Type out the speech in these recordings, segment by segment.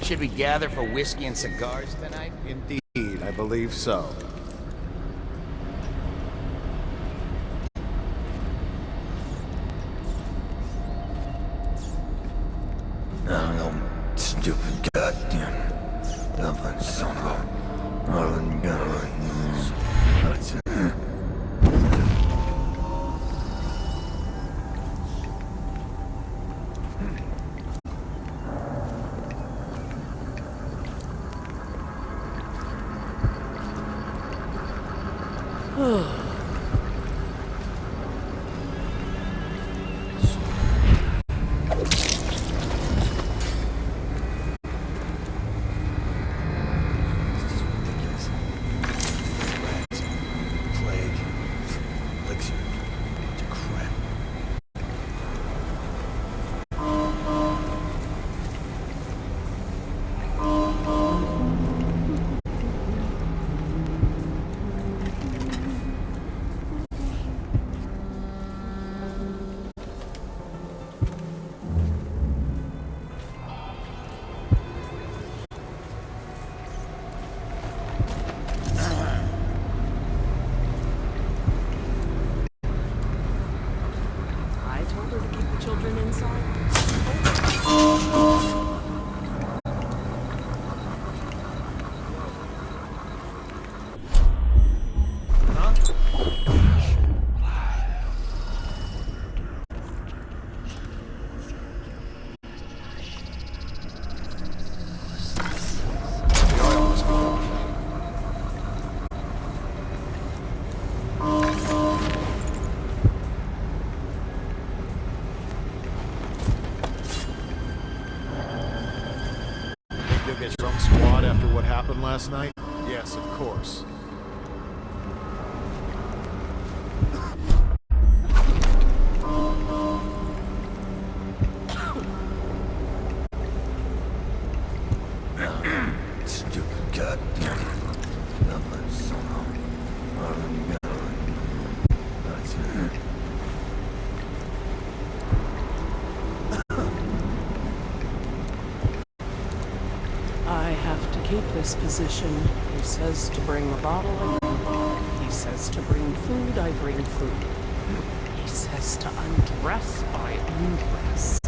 Should we gather for whiskey and cigars tonight? Indeed, I believe so. Stupid goddamn dumping son of a... Last night? Yes, of course. Stupid goddamn... I have to keep this position. He says to bring the bottle, I bring the bottle. He says to bring food, I bring food. He says to undress, I undress.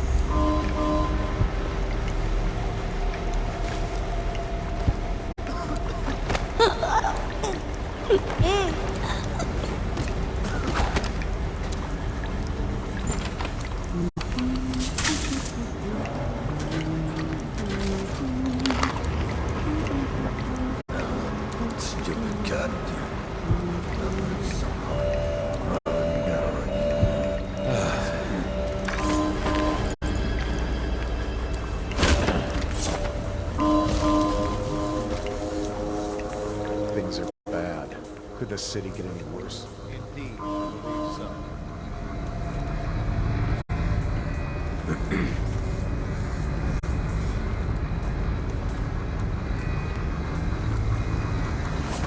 The city get any worse? Indeed, I believe so.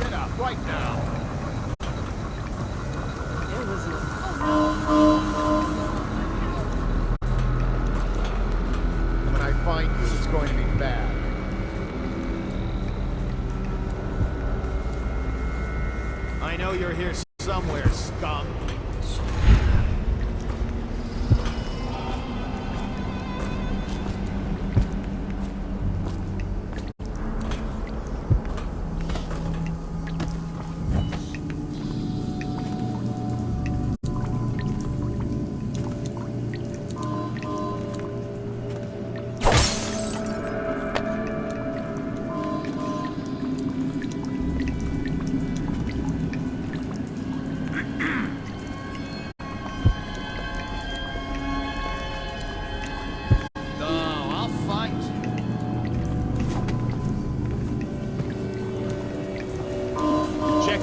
Get up right now. When I find you, it's going to be bad. I know you're here somewhere, scum.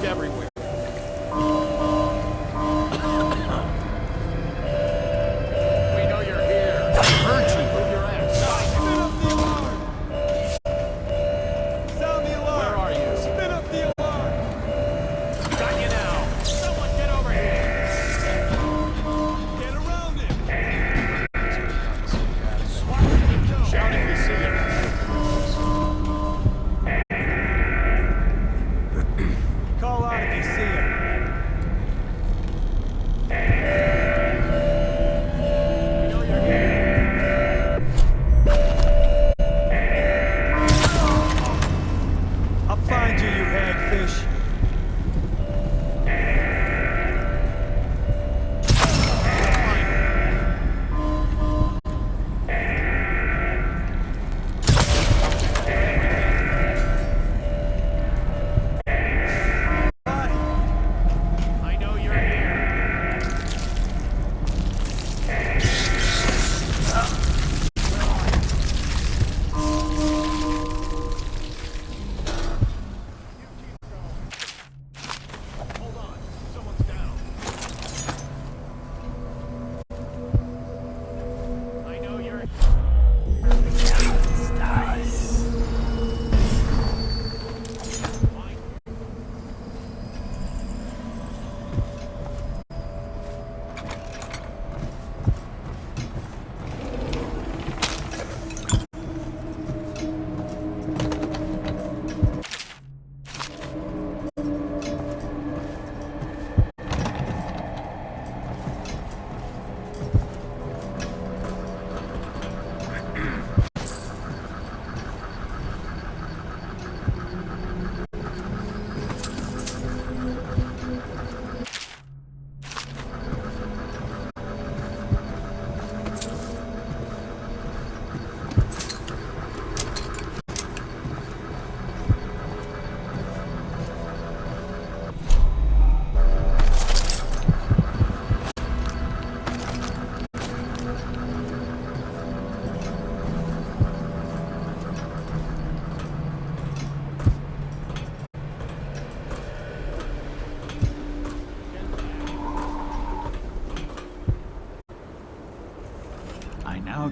Everywhere. We know you're here. I heard you. Move your ass. Spin up the alarm. Sound the alarm. Where are you? Spin up the alarm. Got you now. Someone get over here. Get around him. Shout if you see him.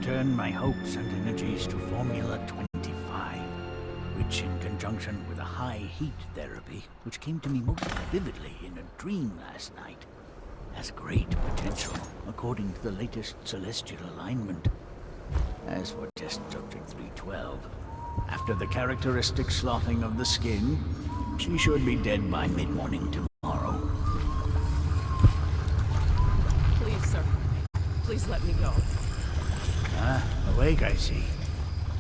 turn my hopes and energies to Formula 25, which in conjunction with a high heat therapy, which came to me most vividly in a dream last night, has great potential according to the latest celestial alignment. As for test subject 312, after the characteristic sloughing of the skin, she should be dead by mid-morning tomorrow. Please, sir. Please let me go. Awake, I see.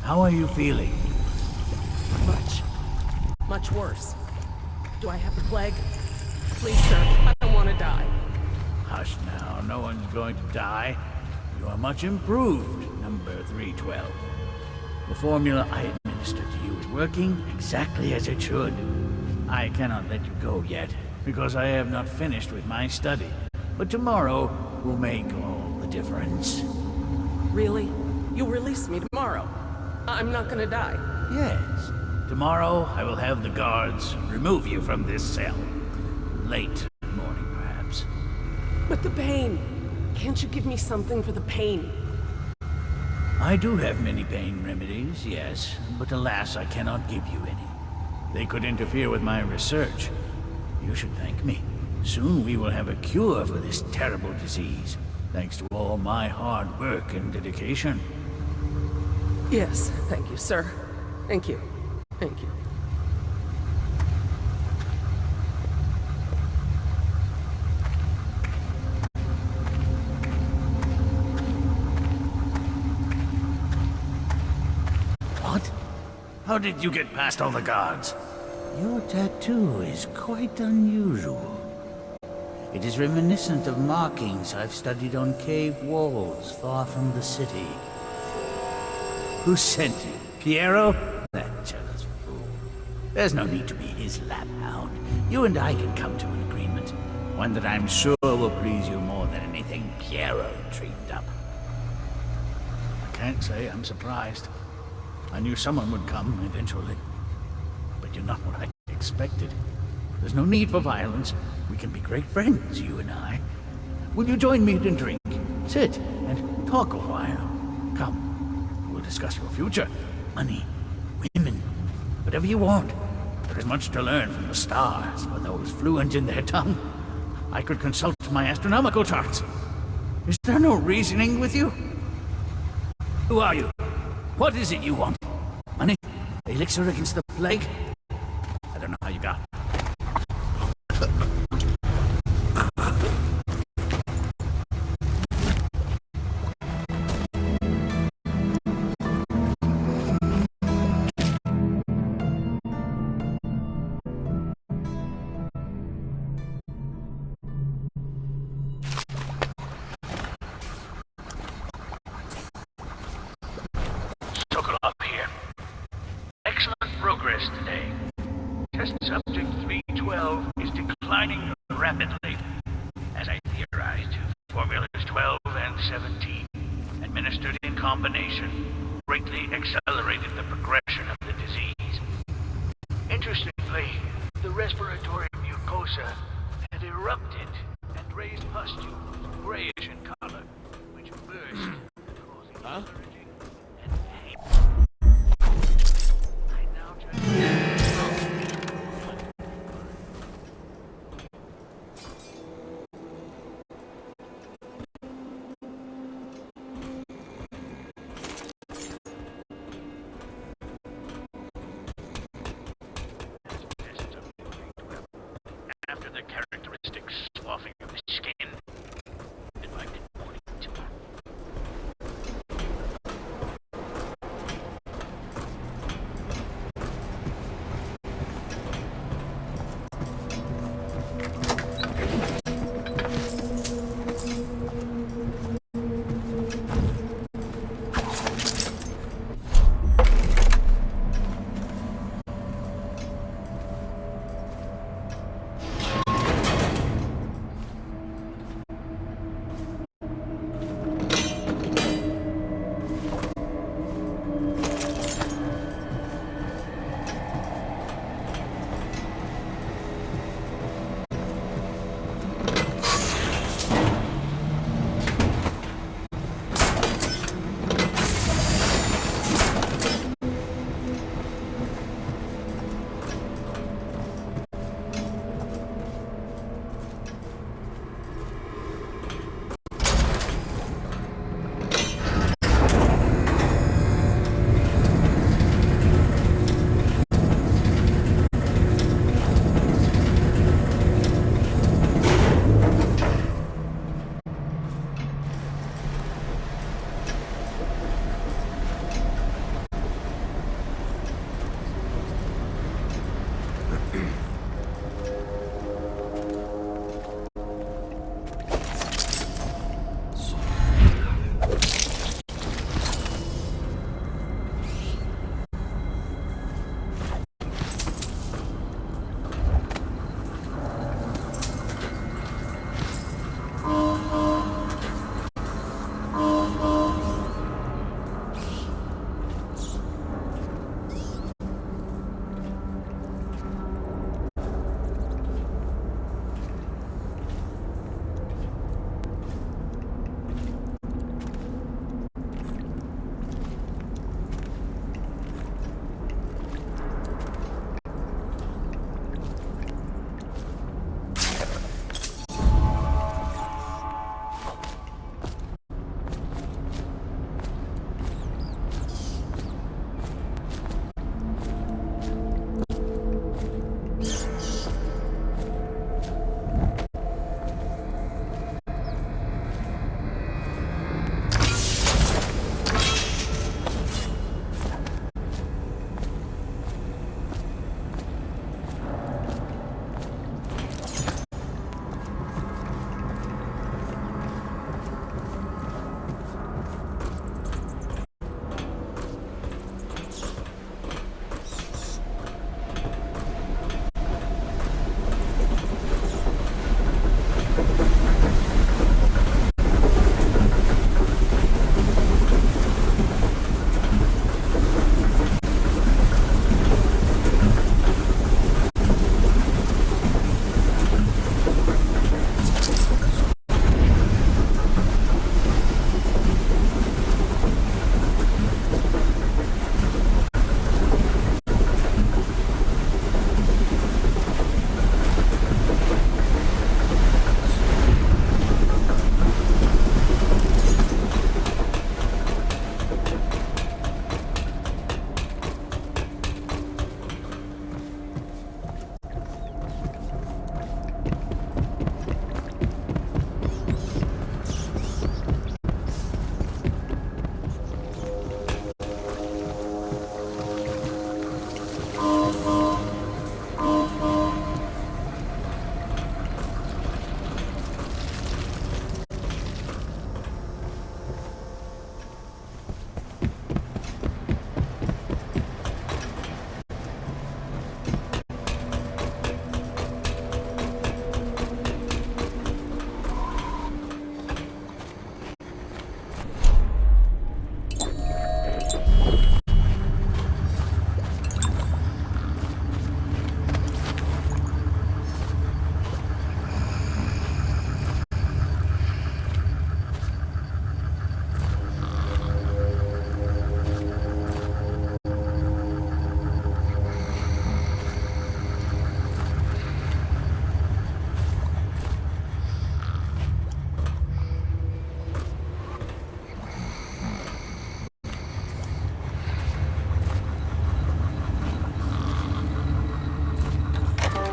How are you feeling? Much worse. Do I have the plague? Please, sir. I don't want to die. Hush now, no one's going to die. You are much improved, number 312. The formula I administered to you is working exactly as it should. I cannot let you go yet, because I have not finished with my study. But tomorrow will make all the difference. Really? You'll release me tomorrow? I'm not gonna die. Yes. Tomorrow I will have the guards remove you from this cell. Late morning, perhaps. But the pain! Can't you give me something for the pain? I do have many pain remedies, yes, but alas, I cannot give you any. They could interfere with my research. You should thank me. Soon we will have a cure for this terrible disease, thanks to all my hard work and dedication. Yes, thank you, sir. Thank you. Thank you. What? How did you get past all the guards? Your tattoo is quite unusual. It is reminiscent of markings I've studied on cave walls far from the city. Who sent you? Piero? That jealous fool. There's no need to be his laphound. You and I can come to an agreement. One that I'm sure will please you more than anything Piero dreamed up. I can't say I'm surprised. I knew someone would come eventually. But you're not what I expected. There's no need for violence. We can be great friends, you and I. Will you join me and drink? Sit and talk a while. Come. We'll discuss your future. Money. Women. Whatever you want. There is much to learn from the stars for those fluent in their tongue. I could consult my astronomical charts. Is there no reasoning with you? Who are you? What is it you want? Money? Elixir against the plague? I don't know how you got it. Today. Test subject 312 is declining rapidly. As I theorized, formulas 12 and 17, administered in combination, greatly accelerated the progression of the disease. Interestingly, the respiratory mucosa had erupted and raised pustules, grayish in color, which burst, causing allergy and pain. After the characteristic sloughing of the skin, and by mid-morning tomorrow.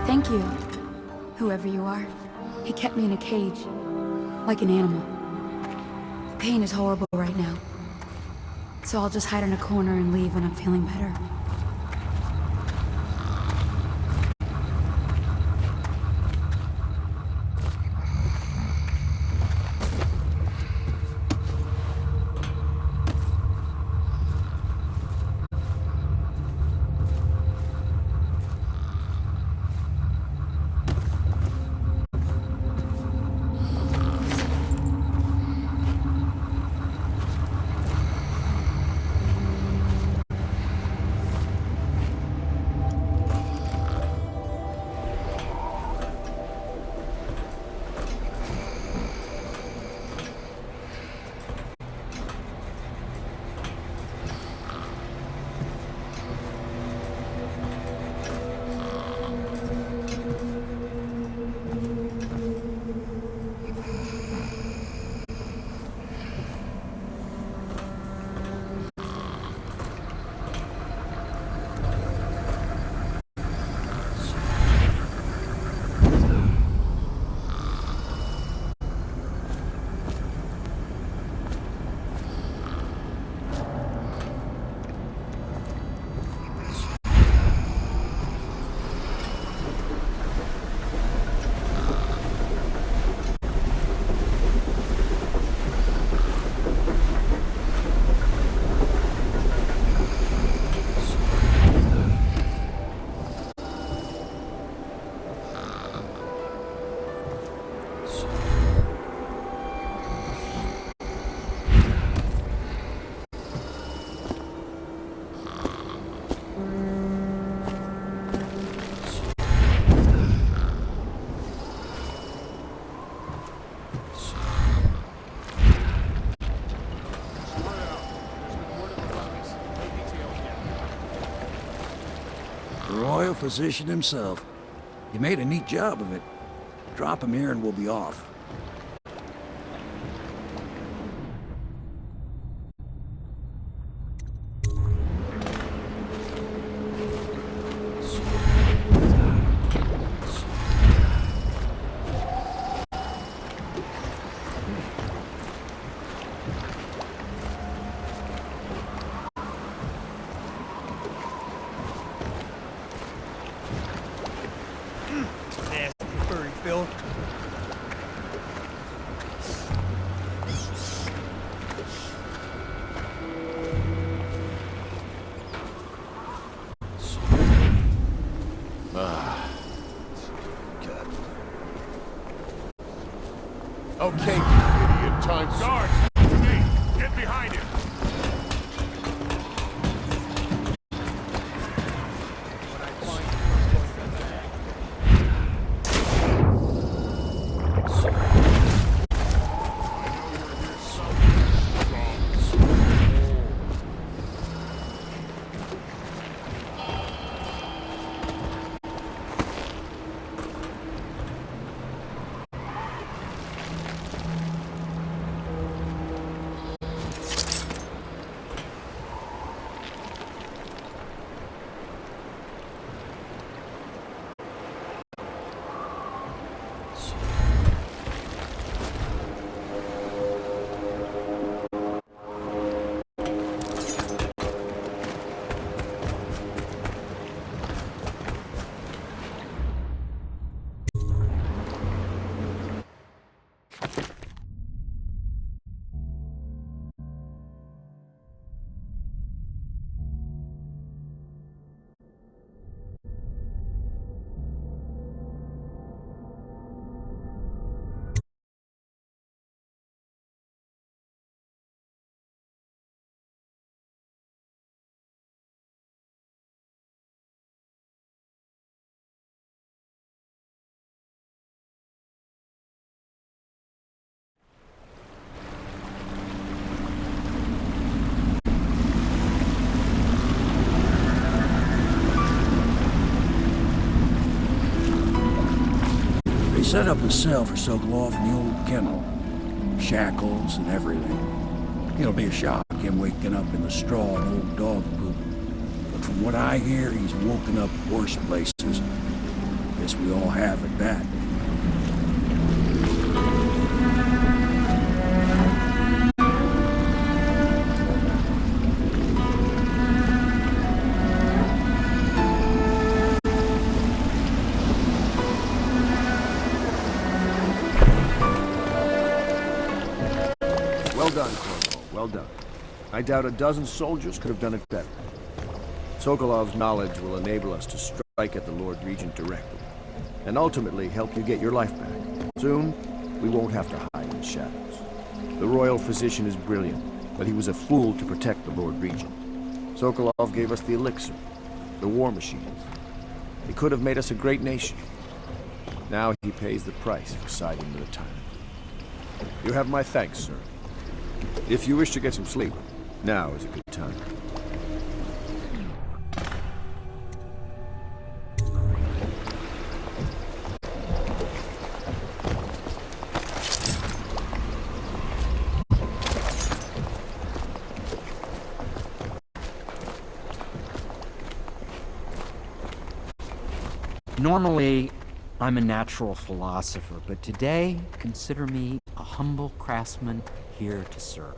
Thank you, whoever you are. He kept me in a cage, like an animal. The pain is horrible right now, so I'll just hide in a corner and leave when I'm feeling better. The royal physician himself. He made a neat job of it. Drop him here and we'll be off. Nasty furry filth. Okay, you idiot, time. Guards, to me. Get behind him. When I find you, I'm going to bag. They set up a cell for Sokolov in the old kennel. Shackles and everything. It'll be a shock, him waking up in the straw and old dog poop. But from what I hear, he's woken up worse places. Guess we all have at that. Well done, Cornwall. Well done. I doubt a dozen soldiers could have done it better. Sokolov's knowledge will enable us to strike at the Lord Regent directly, and ultimately help you get your life back. Soon, we won't have to hide in the shadows. The royal physician is brilliant, but he was a fool to protect the Lord Regent. Sokolov gave us the elixir, the war machines. He could have made us a great nation. Now he pays the price for siding with the tyrant. You have my thanks, sir. If you wish to get some sleep, now is a good time. Normally, I'm a natural philosopher, but today, consider me a humble craftsman here to serve.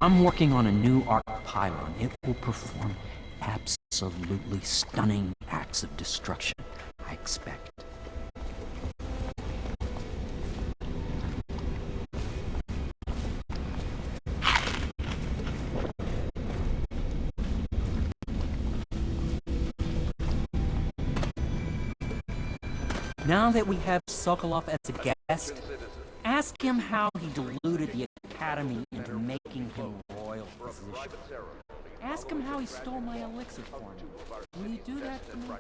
I'm working on a new arc pylon. It will perform absolutely stunning acts of destruction, I expect. Now that we have Sokolov as a guest, ask him how he deluded the Academy into making him royal physician. Ask him how he stole my elixir for me. Will you do that for me?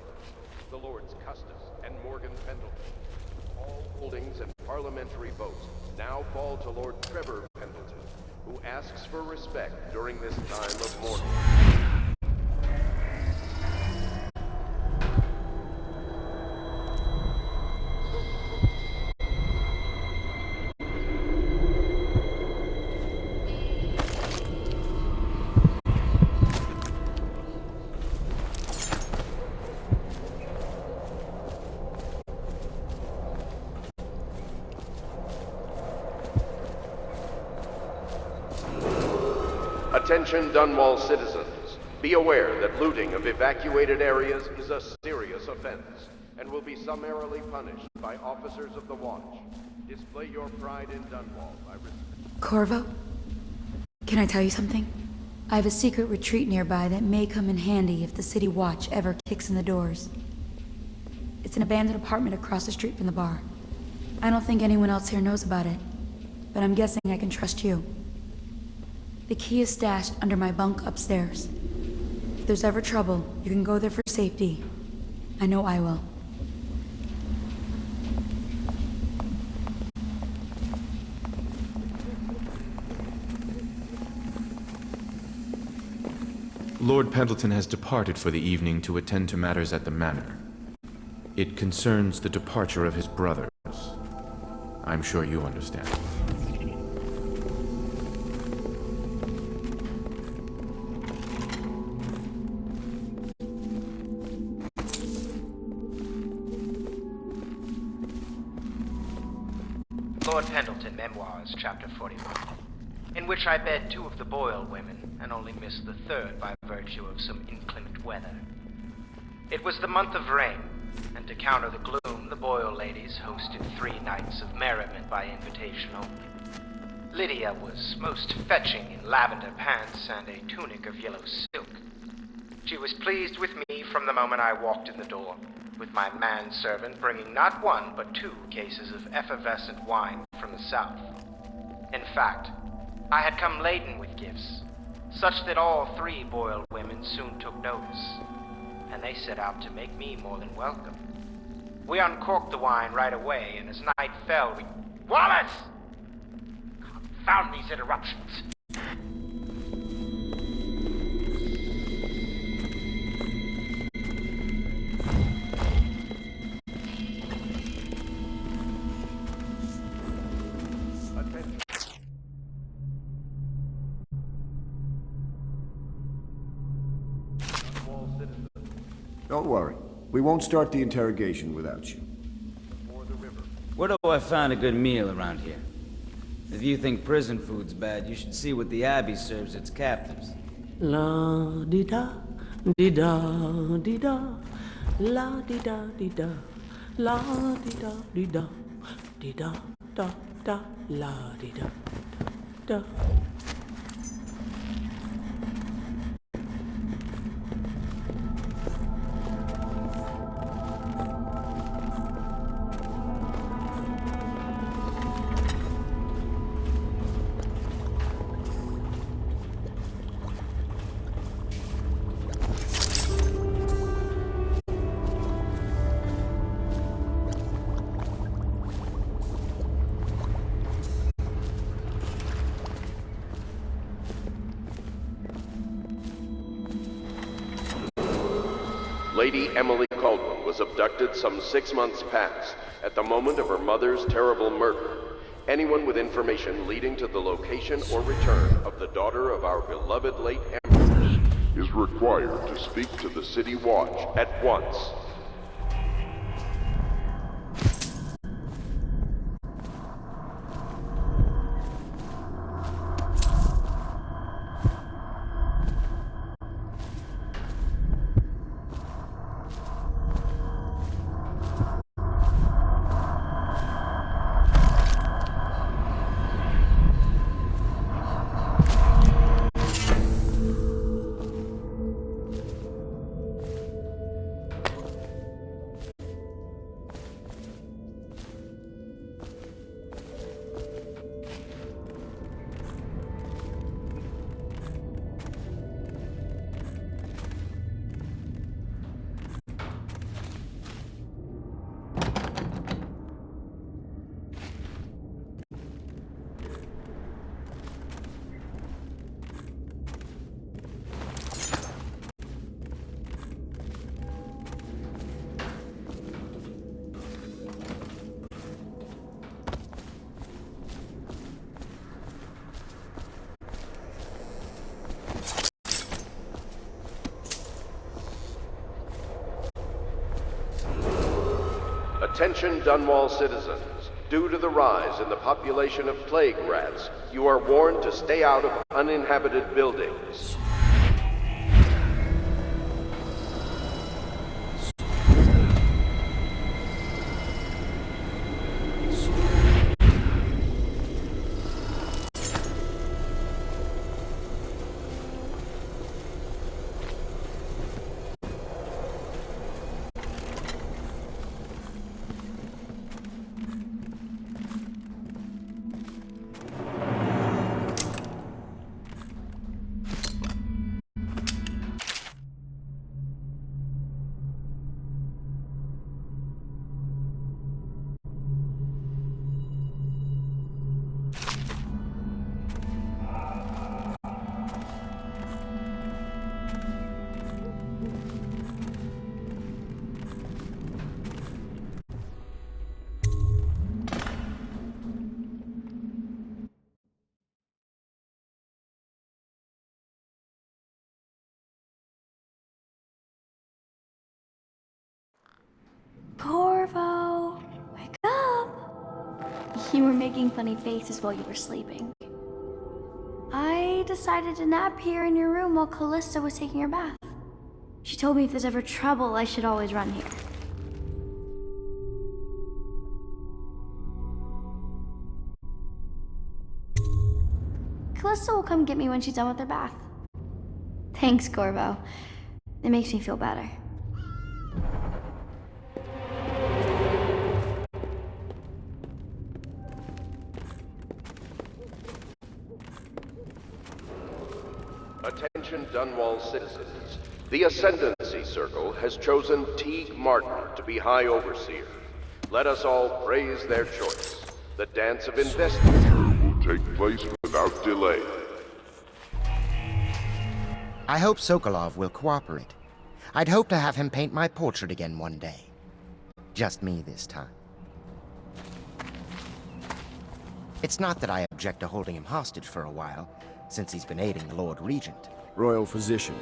The Lords Custis and Morgan Pendleton. All holdings and parliamentary votes now fall to Lord Trevor Pendleton, who asks for respect during this time of mourning. Attention Dunwall citizens. Be aware that looting of evacuated areas is a serious offense and will be summarily punished by officers of the Watch. Display your pride in Dunwall. Corvo? Can I tell you something? I have a secret retreat nearby that may come in handy if the City Watch ever kicks in the doors. It's an abandoned apartment across the street from the bar. I don't think anyone else here knows about it, but I'm guessing I can trust you. The key is stashed under my bunk upstairs. If there's ever trouble, you can go there for safety. I know I will. Lord Pendleton has departed for the evening to attend to matters at the manor. It concerns the departure of his brothers. I'm sure you understand. Lord Pendleton Memoirs, Chapter 41, in which I bed two of the Boyle women and only missed the third by virtue of some inclement weather. It was the month of rain, and to counter the gloom, the Boyle ladies hosted 3 nights of merriment by invitation only. Lydia was most fetching in lavender pants and a tunic of yellow silk. She was pleased with me from the moment I walked in the door, with my manservant bringing not 1 but 2 cases of effervescent wine from the south. In fact, I had come laden with gifts, such that all 3 Boyle women soon took notice, and they set out to make me more than welcome. We uncorked the wine right away, and as night fell, we... Wallace! Confound these interruptions! Don't worry. We won't start the interrogation without you. Where do I find a good meal around here? If you think prison food's bad, you should see what the Abbey serves its captives. La di da, di da, di da, la di da, di da, la di da, di da, di da, da, da, la di da, da, da. Lady Emily Caldwell was abducted some 6 months past, at the moment of her mother's terrible murder. Anyone with information leading to the location or return of the daughter of our beloved late Empress is required to speak to the City Watch at once. Attention Dunwall citizens. Due to the rise in the population of plague rats, you are warned to stay out of uninhabited buildings. Corvo, wake up! You were making funny faces while you were sleeping. I decided to nap here in your room while Callista was taking her bath. She told me if there's ever trouble, I should always run here. Callista will come get me when she's done with her bath. Thanks, Corvo. It makes me feel better. Attention Dunwall citizens. The Ascendancy Circle has chosen Teague Martin to be High Overseer. Let us all praise their choice. The dance of investiture will take place without delay. I hope Sokolov will cooperate. I'd hope to have him paint my portrait again one day. Just me this time. It's not that I object to holding him hostage for a while, since he's been aiding the Lord Regent. Royal Physician,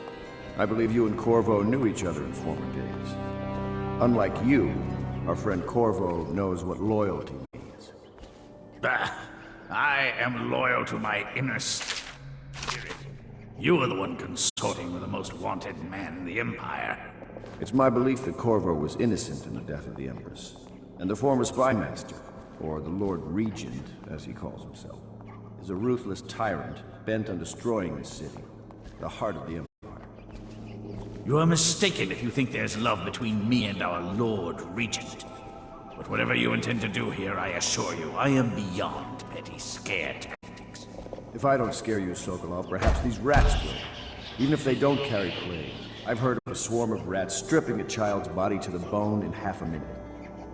I believe you and Corvo knew each other in former days. Unlike you, our friend Corvo knows what loyalty means. I am loyal to my inner spirit. You are the one consorting with the most wanted man in the Empire. It's my belief that Corvo was innocent in the death of the Empress, and the former spy master, or the Lord Regent, as he calls himself, is a ruthless tyrant bent on destroying this city, the heart of the Empire. You are mistaken if you think there's love between me and our Lord Regent. But whatever you intend to do here, I assure you, I am beyond petty scare tactics. If I don't scare you, Sokolov, perhaps these rats will. Even if they don't carry plague. I've heard of a swarm of rats stripping a child's body to the bone in half a minute.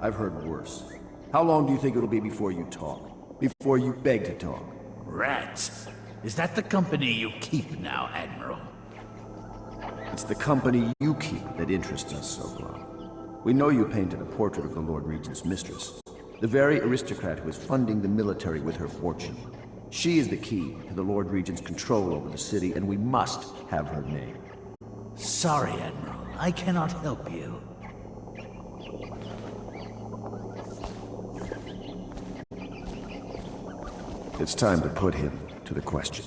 I've heard worse. How long do you think it'll be before you talk? Before you beg to talk? Rats? Is that the company you keep now, Admiral? It's the company you keep that interests us, Sokolov. We know you painted a portrait of the Lord Regent's mistress, the very aristocrat who is funding the military with her fortune. She is the key to the Lord Regent's control over the city, and we must have her name. Sorry, Admiral. I cannot help you. It's time to put him to the question.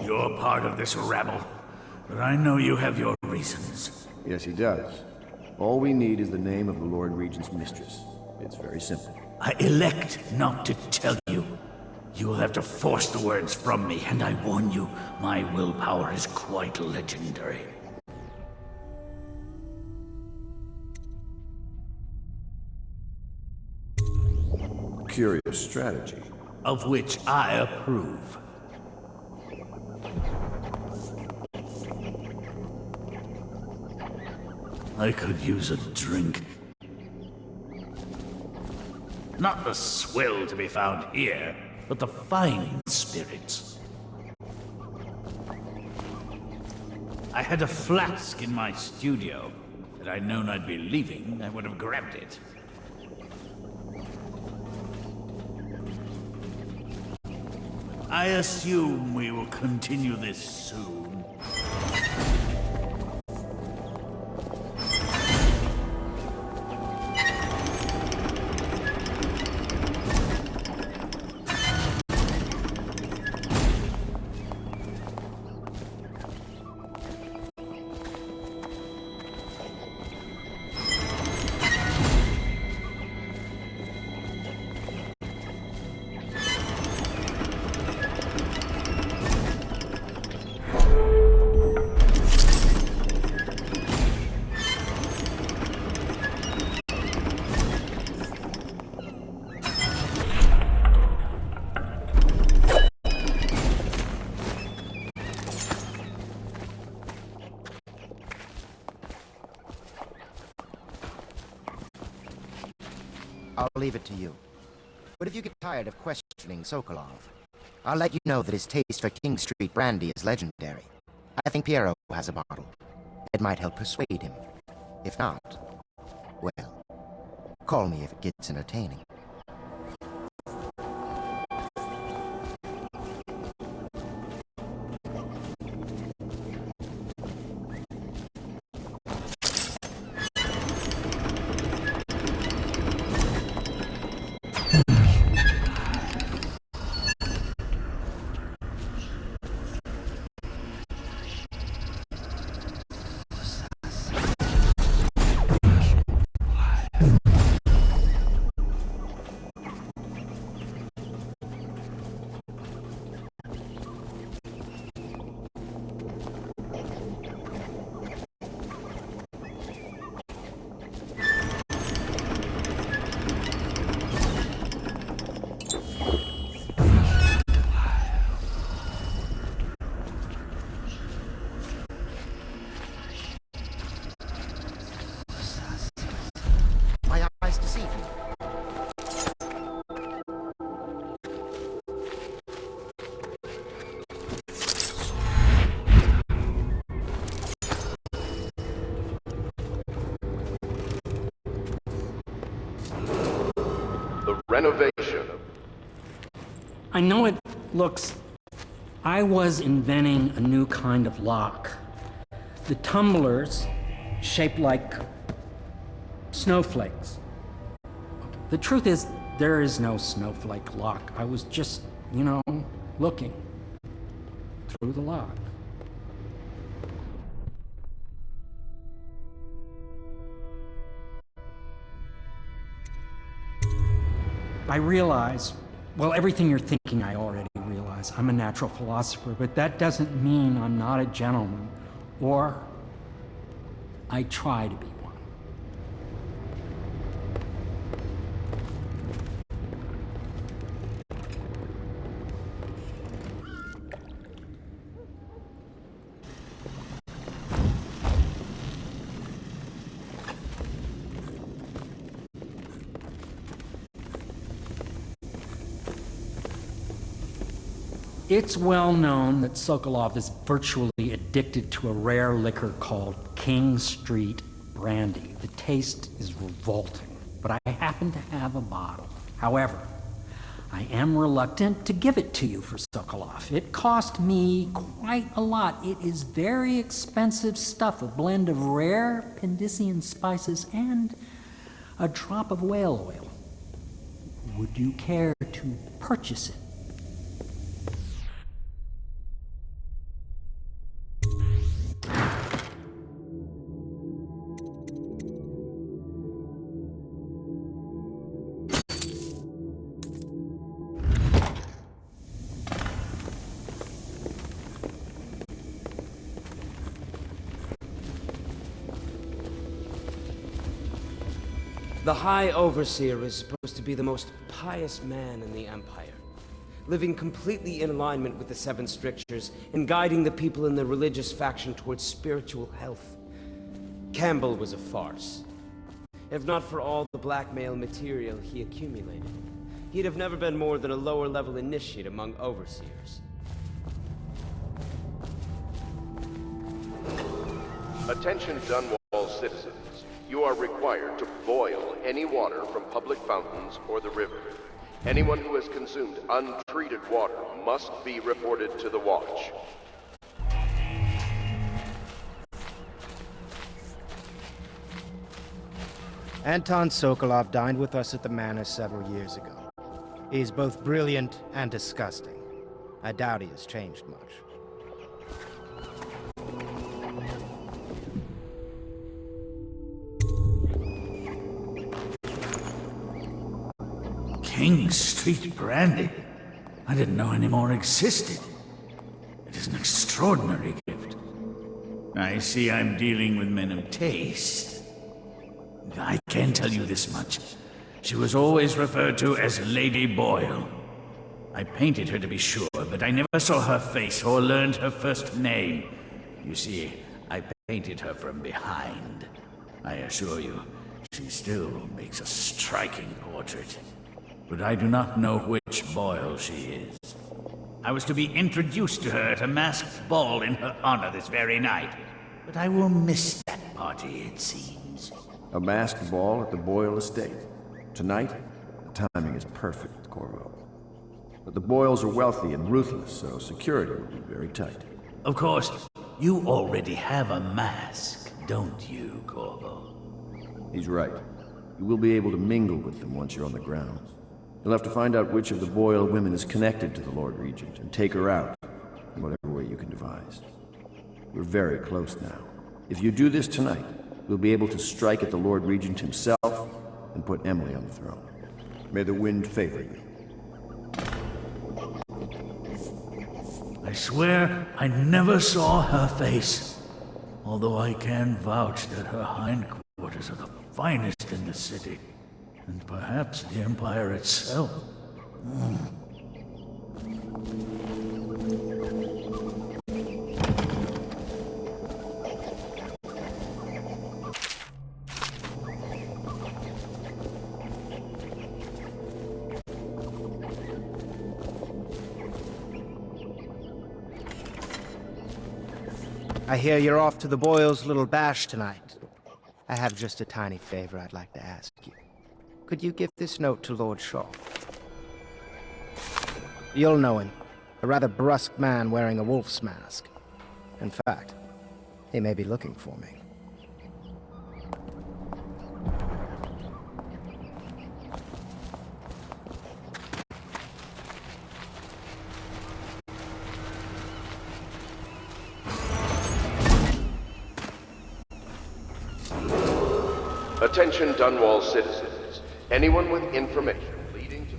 You're part of this rabble, but I know you have your reasons. Yes, he does. All we need is the name of the Lord Regent's mistress. It's very simple. I elect not to tell you. You will have to force the words from me, and I warn you, my willpower is quite legendary. Curious strategy. Of which I approve. I could use a drink. Not the swill to be found here, but the fine spirits. I had a flask in my studio. Had I known I'd be leaving, I would have grabbed it. I assume we will continue this soon. I'll leave it to you. But if you get tired of questioning Sokolov, I'll let you know that his taste for King Street brandy is legendary. I think Piero has a bottle. It might help persuade him. If not, well, call me if it gets entertaining. Renovation. I know it looks... I was inventing a new kind of lock. The tumblers, shaped like snowflakes. The truth is, there is no snowflake lock. I was just, looking through the lock. I realize, well, everything you're thinking I already realize. I'm a natural philosopher, but that doesn't mean I'm not a gentleman, or I try to be one. It's well known that Sokolov is virtually addicted to a rare liquor called King Street brandy. The taste is revolting, but I happen to have a bottle. However, I am reluctant to give it to you for Sokolov. It cost me quite a lot. It is very expensive stuff, a blend of rare Pendician spices and a drop of whale oil. Would you care to purchase it? The High Overseer is supposed to be the most pious man in the Empire, living completely in alignment with the Seven Strictures and guiding the people in the religious faction towards spiritual health. Campbell was a farce. If not for all the blackmail material he accumulated, he'd have never been more than a lower-level initiate among Overseers. Attention Dunwall citizens. You are required to boil any water from public fountains or the river. Anyone who has consumed untreated water must be reported to the Watch. Anton Sokolov dined with us at the manor several years ago. He is both brilliant and disgusting. I doubt he has changed much. King Street brandy? I didn't know any more existed. It is an extraordinary gift. I see I'm dealing with men of taste. I can tell you this much. She was always referred to as Lady Boyle. I painted her to be sure, but I never saw her face or learned her first name. You see, I painted her from behind. I assure you, she still makes a striking portrait. But I do not know which Boyle she is. I was to be introduced to her at a masked ball in her honor this very night. But I will miss that party, it seems. A masked ball at the Boyle estate. Tonight? The timing is perfect, Corvo. But the Boyles are wealthy and ruthless, so security will be very tight. Of course, you already have a mask, don't you, Corvo? He's right. You will be able to mingle with them once you're on the grounds. You'll have to find out which of the Boyle women is connected to the Lord Regent and take her out in whatever way you can devise. We're very close now. If you do this tonight, we'll be able to strike at the Lord Regent himself and put Emily on the throne. May the wind favor you. I swear I never saw her face, although I can vouch that her hindquarters are the finest in the city, and perhaps the Empire itself. I hear you're off to the Boyles' little bash tonight. I have just a tiny favor I'd like to ask you. Could you give this note to Lord Shaw? You'll know him. A rather brusque man wearing a wolf's mask. In fact, he may be looking for me. Attention Dunwall citizens. Anyone with information leading to...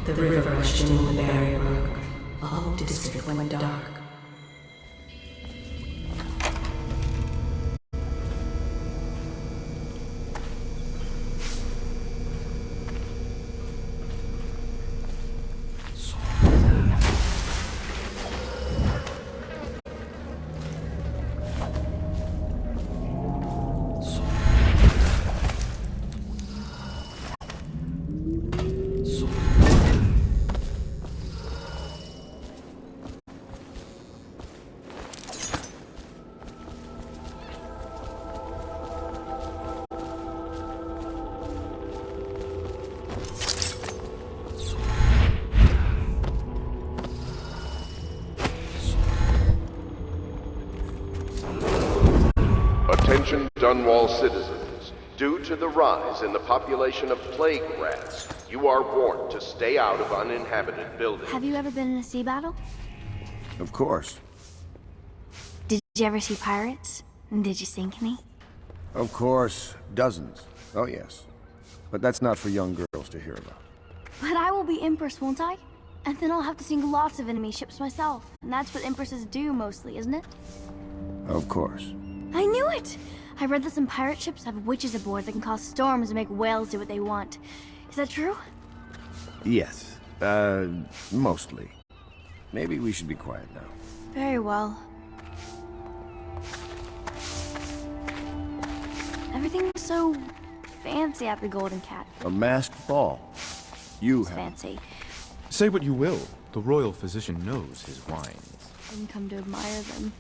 The river rushed in when the barrier broke. The whole district went dark. Attention Dunwall citizens. Due to the rise in the population of plague rats, you are warned to stay out of uninhabited buildings. Have you ever been in a sea battle? Of course. Did you ever see pirates? And did you sink any? Of course. Dozens. Oh, yes. But that's not for young girls to hear about. But I will be Empress, won't I? And then I'll have to sink lots of enemy ships myself. And that's what Empresses do mostly, isn't it? Of course. I knew it! I read that some pirate ships have witches aboard that can cause storms and make whales do what they want. Is that true? Yes. Mostly. Maybe we should be quiet now. Very well. Everything was so fancy at the Golden Cat. A masked ball. You have... Fancy. Say what you will. The royal physician knows his wines. Didn't come to admire them.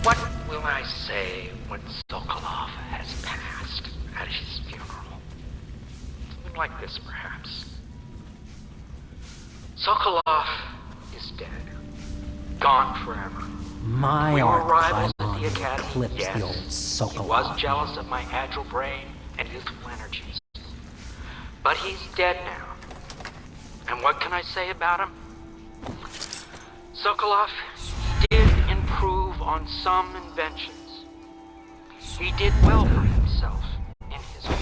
What will I say when Sokolov has passed at his funeral? Something like this, perhaps. Sokolov is dead. Gone forever. My We were art rivals at Paimon the Academy, eclipsed yes. the old He Sokolov. was jealous of my agile brain and youthful energies. But he's dead now. And what can I say about him? Sokolov did improve on some inventions. He did well for himself in his way.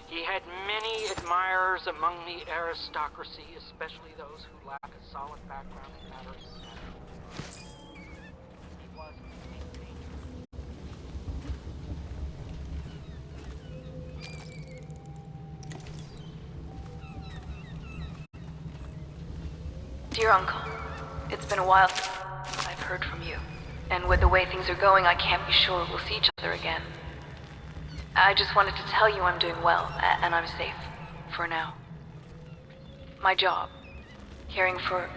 He had many admirers among the aristocracy, especially those who lack a solid background in matters of natural. He was a danger. Dear Uncle, it's been a while since I've heard from you. And with the way things are going, I can't be sure we'll see each other again. I just wanted to tell you I'm doing well, and I'm safe. For now. My job, caring for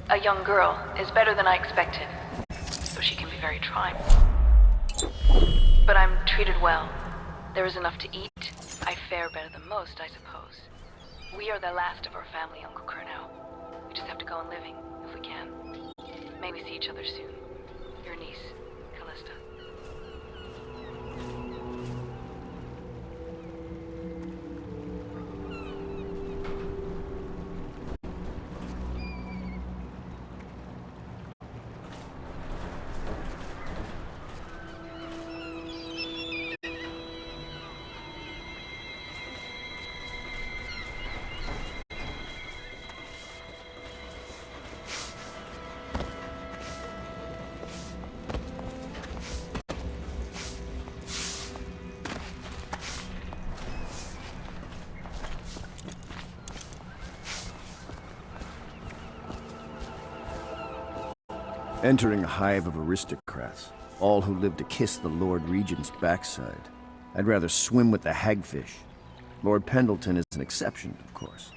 a young girl, is better than I expected. Though she can be very trying. But I'm treated well. There is enough to eat. I fare better than most, I suppose. We are the last of our family, Uncle Kurnow. We just have to go on living, if we can. Maybe see each other soon. Your niece, Callista. Entering a hive of aristocrats, all who live to kiss the Lord Regent's backside. I'd rather swim with the hagfish. Lord Pendleton is an exception, of course.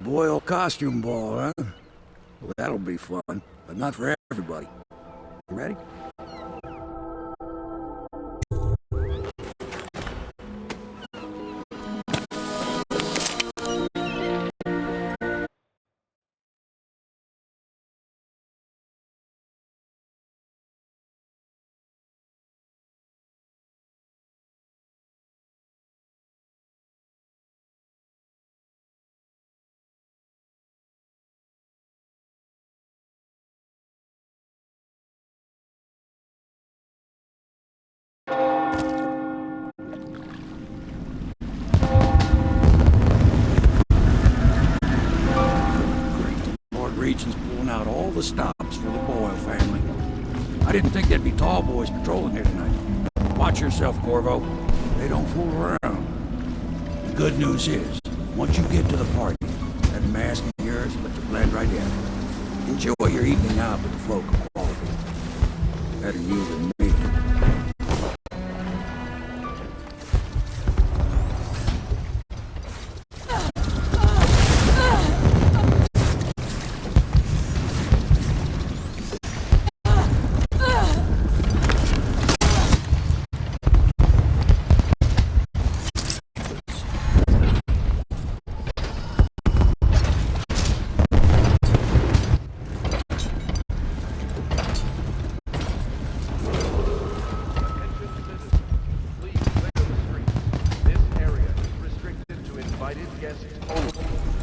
Boyle costume ball, huh? Well, that'll be fun, but not for everybody. You ready? Region's pulling out all the stops for the Boyle family. I didn't think there'd be tall boys patrolling here tonight. Watch yourself, Corvo. They don't fool around. The good news is, once you get to the party, that mask of yours will let you blend right in. Enjoy your evening out with the folk of quality. Better you than me.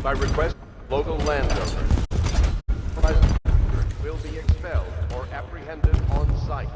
By request, local landowners will be expelled or apprehended on site.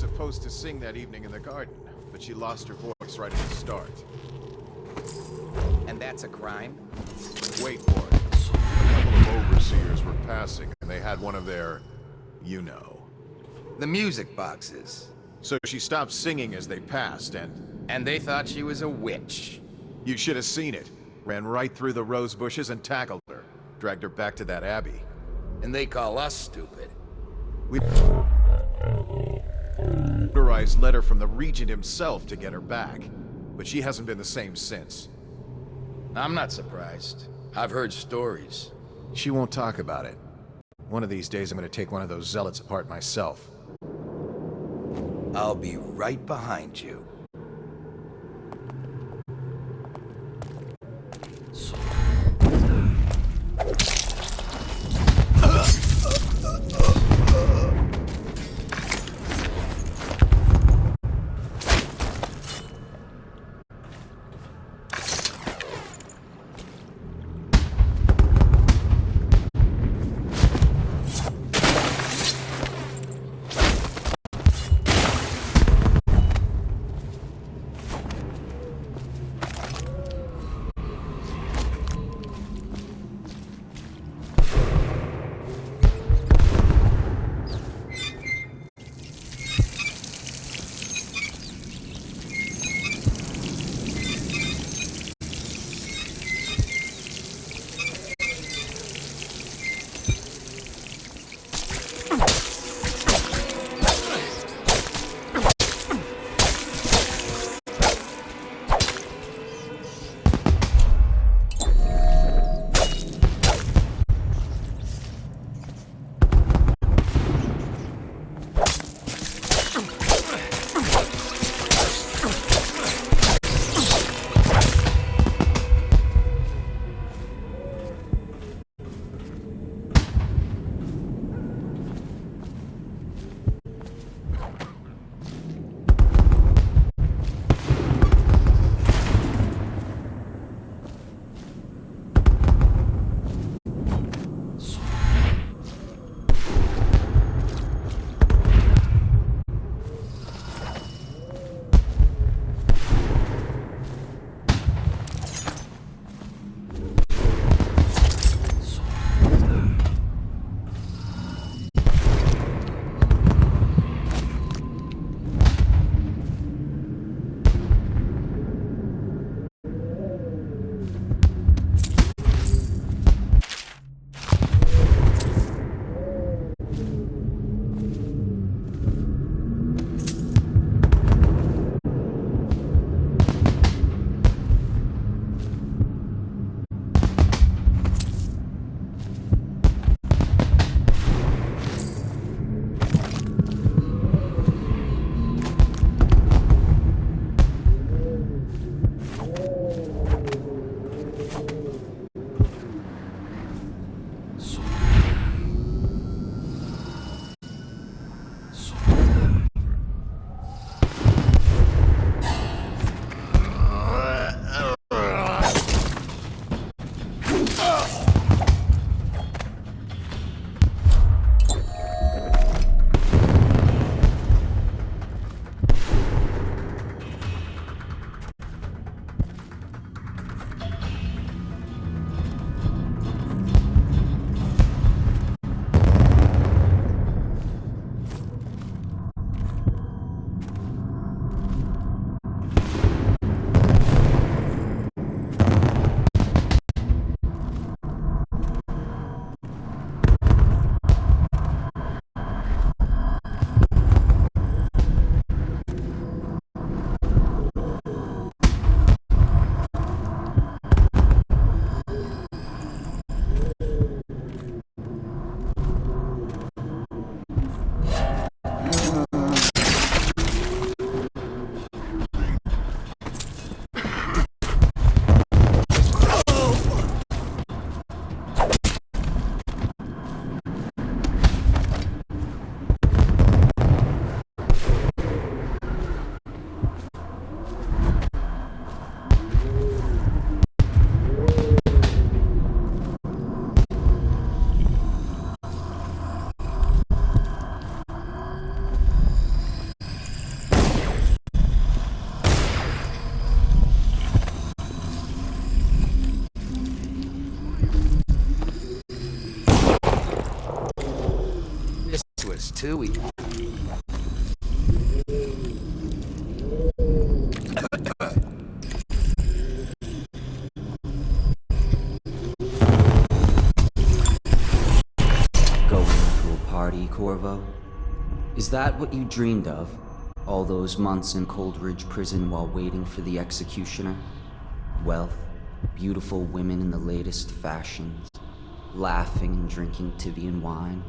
supposed to sing that evening in the garden, but she lost her voice right at the start. And that's a crime? Wait for it. A couple of overseers were passing, and they had one of their... you know. The music boxes. So she stopped singing as they passed, and... And they thought she was a witch. You should have seen it. Ran right through the rose bushes and tackled her. Dragged her back to that abbey. And they call us stupid. We... notarized letter from the Regent himself to get her back. But she hasn't been the same since. I'm not surprised. I've heard stories. She won't talk about it. One of these days I'm gonna take one of those zealots apart myself. I'll be right behind you. too. We... Going to a party, Corvo? Is that what you dreamed of? All those months in Coldridge Prison while waiting for the executioner? Wealth, beautiful women in the latest fashions, laughing and drinking Tivian wine?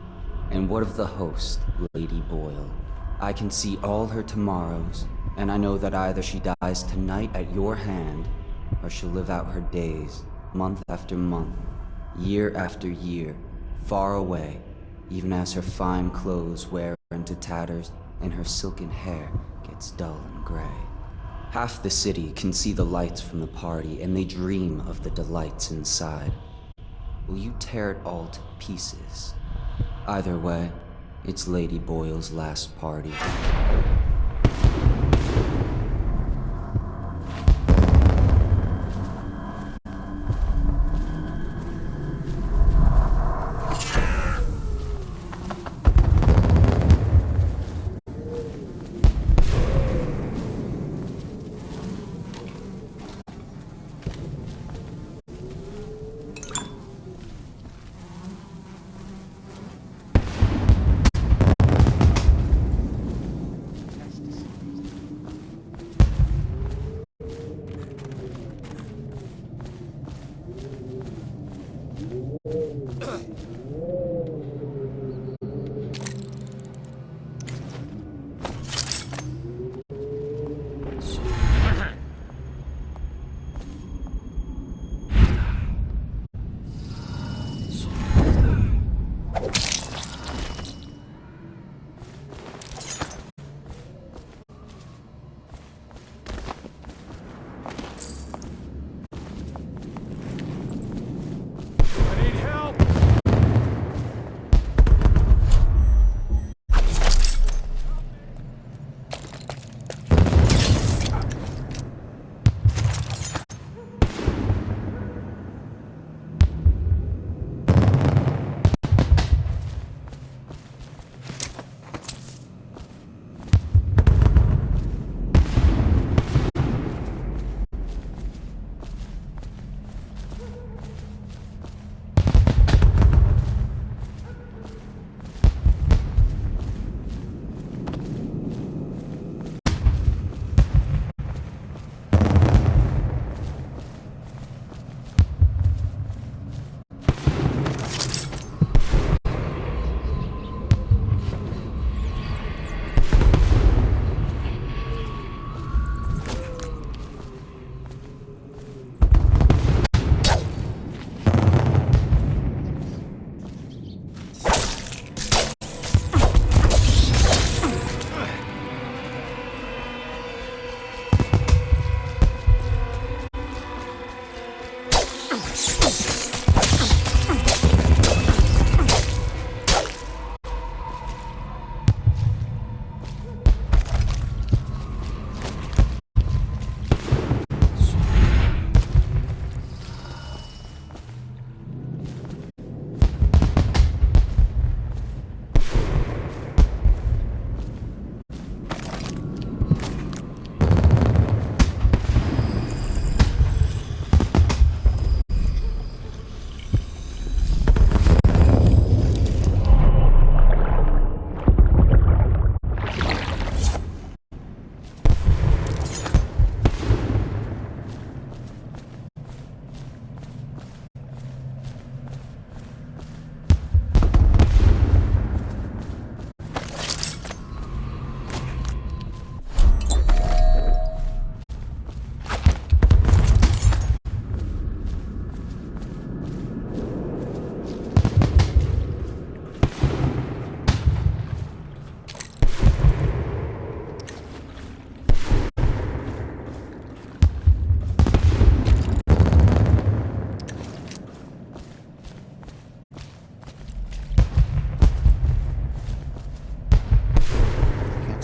And what of the host, Lady Boyle? I can see all her tomorrows, and I know that either she dies tonight at your hand, or she'll live out her days, month after month, year after year, far away, even as her fine clothes wear into tatters and her silken hair gets dull and gray. Half the city can see the lights from the party, and they dream of the delights inside. Will you tear it all to pieces? Either way, it's Lady Boyle's last party.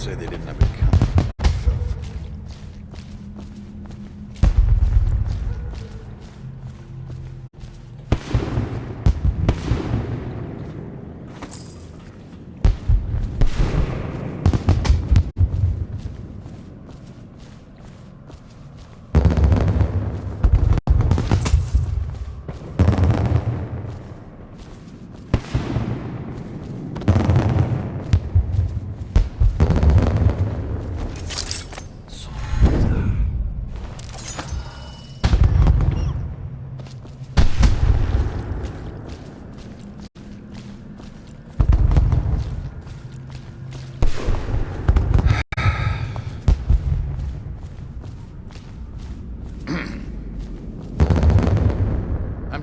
say they didn't have it coming. Filth.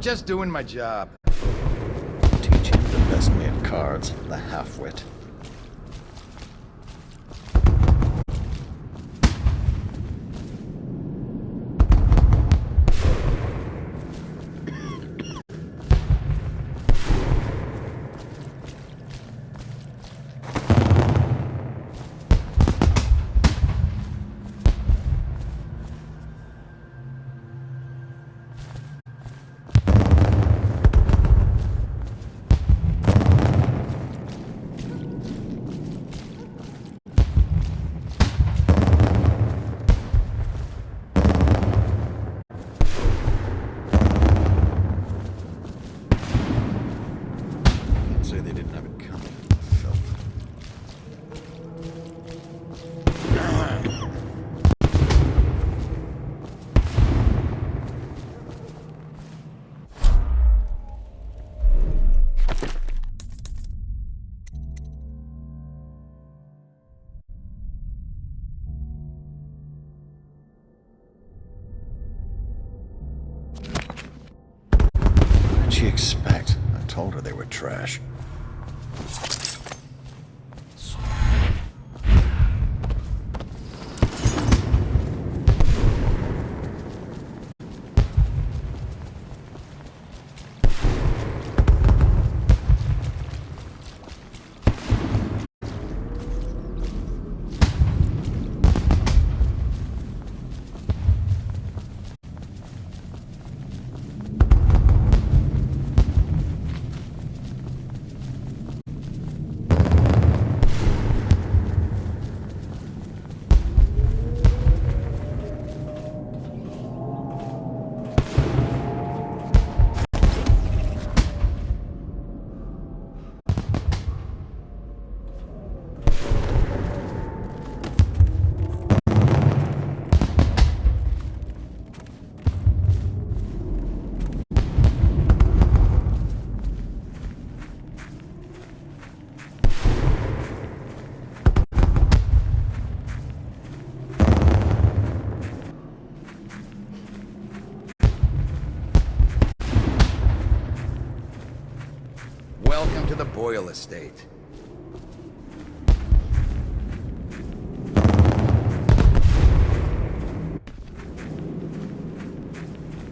just doing my job. Teaching the best made cards, the half-wit. Say they didn't have it coming. Filth. What'd she expect? I told her they were trash. Welcome to the Boyle Estate.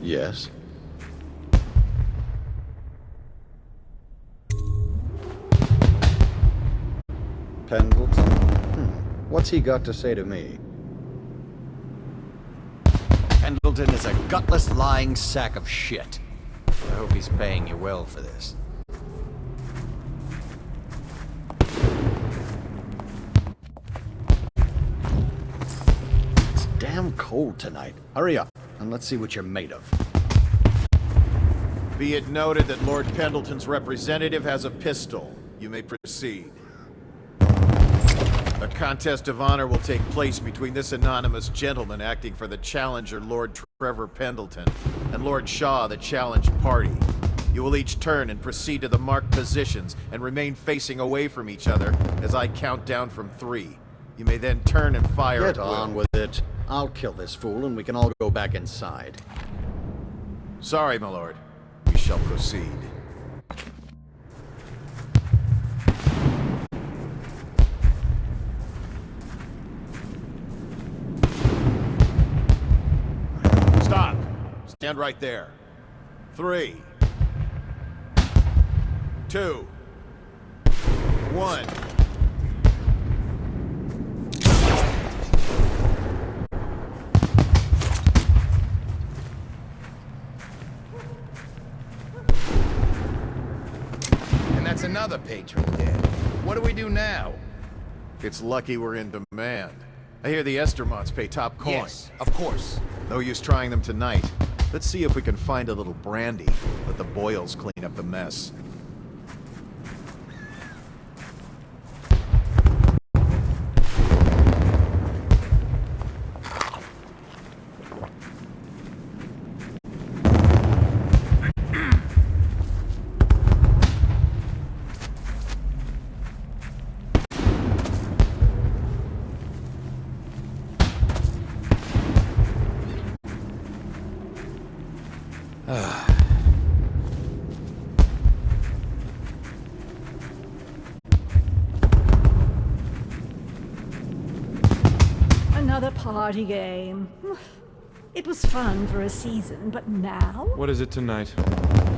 Yes? Pendleton? What's he got to say to me? Pendleton is a gutless, lying sack of shit. I hope he's paying you well for this. It's damn cold tonight. Hurry up, and let's see what you're made of. Be it noted that Lord Pendleton's representative has a pistol. You may proceed. A contest of honor will take place between this anonymous gentleman acting for the challenger, Lord Trevor Pendleton, and Lord Shaw, the challenged party. You will each turn and proceed to the marked positions and remain facing away from each other as I count down from 3. You may then turn and fire Get at will. on with it. I'll kill this fool and we can all go back inside. Sorry, my lord. We shall proceed. Stop! Stand right there. 3, 2, 1. And that's another patron dead. What do we do now? It's lucky we're in demand. I hear the Estermonts pay top coin. Yes, of course. No use trying them tonight. Let's see if we can find a little brandy. Let the Boyles clean up the mess. Another party game. It was fun for a season, but now? What is it tonight?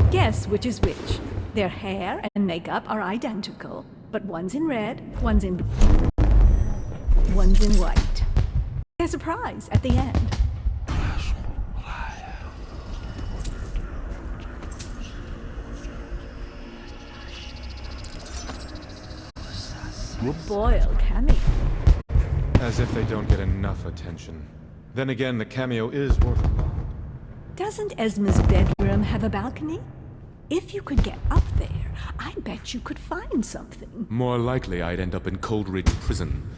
Guess which is which. Their hair and makeup are identical, but one's in red, one's in blue, one's in white. There's a prize at the end. Boyle cameo. As if they don't get enough attention. Then again, the cameo is worth a lot. Doesn't Esma's bedroom have a balcony? If you could get up there, I bet you could find something. More likely I'd end up in Coldridge Prison.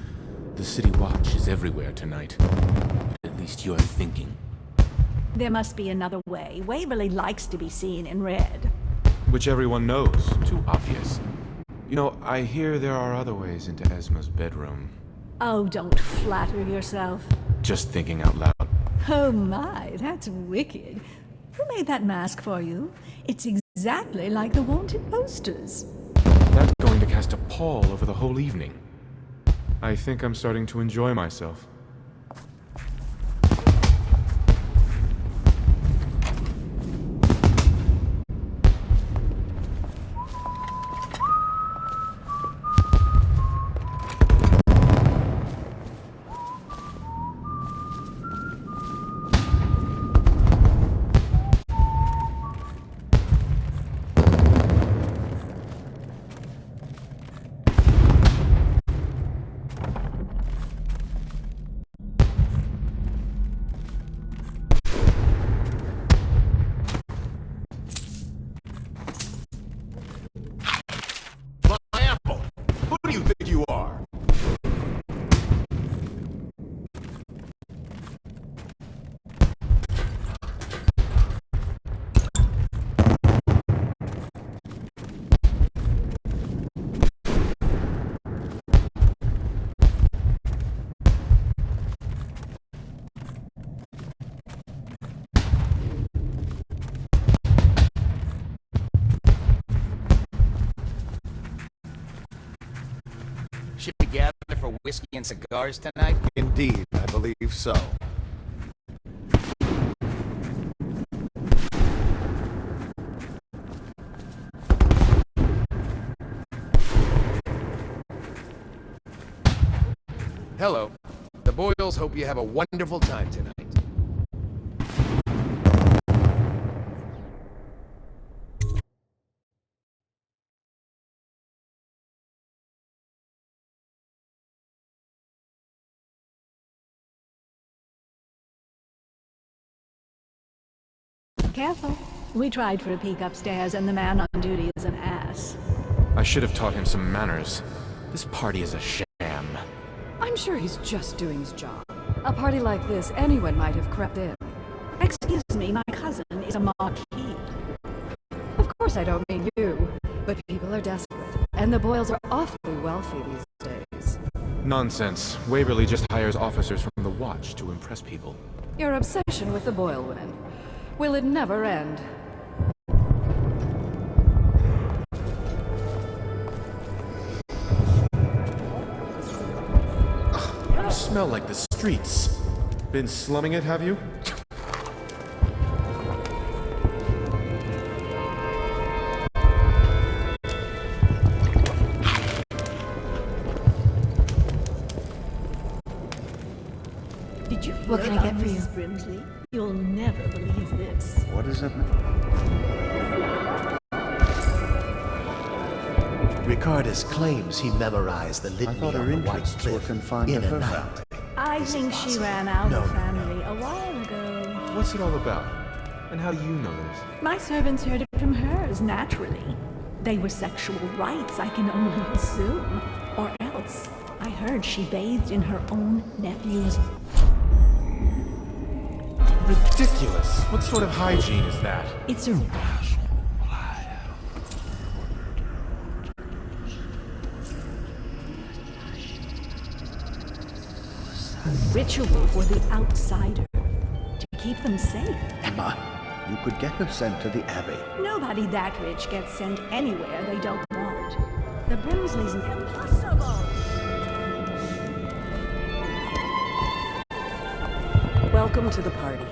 The City Watch is everywhere tonight. At least you're thinking. There must be another way. Waverly likes to be seen in red. Which everyone knows. Too obvious. You know, I hear there are other ways into Esma's bedroom. Oh, don't flatter yourself. Just thinking out loud. Oh my, that's wicked. Who made that mask for you? It's exactly like the wanted posters. That's going to cast a pall over the whole evening. I think I'm starting to enjoy myself. Should we gather for whiskey and cigars tonight? Indeed, I believe so. Hello. The Boyles hope you have a wonderful time tonight. Careful. We tried for a peek upstairs, and the man on duty is an ass. I should have taught him some manners. This party is a sham. I'm sure he's just doing his job. A party like this, anyone might have crept in. Excuse me, my cousin is a marquis. Of course I don't mean you, but people are desperate, and the Boyles are awfully wealthy these days. Nonsense. Waverly just hires officers from the Watch to impress people. Your obsession with the Boyle women. Will it never end? You smell like the streets. Been slumming it, have you? Did you hear What can I get about for you? Mrs. Brimsley? You'll never believe this. What is it? Ricardus claims he memorized the I litany thought her on the White interests were Cliff confined in to a her night. I think she ran out No, of no, family a while ago. What's it all about? And how do you know this? My servants heard it from hers, naturally. They were sexual rites, I can only assume. Or else, I heard she bathed in her own nephew's... Ridiculous! What sort of hygiene is that? It's a ritual for the outsider. To keep them safe. Emma, you could get her sent to the Abbey. Nobody that rich gets sent anywhere they don't want. The Brimsleys... Impossible! Welcome to the party.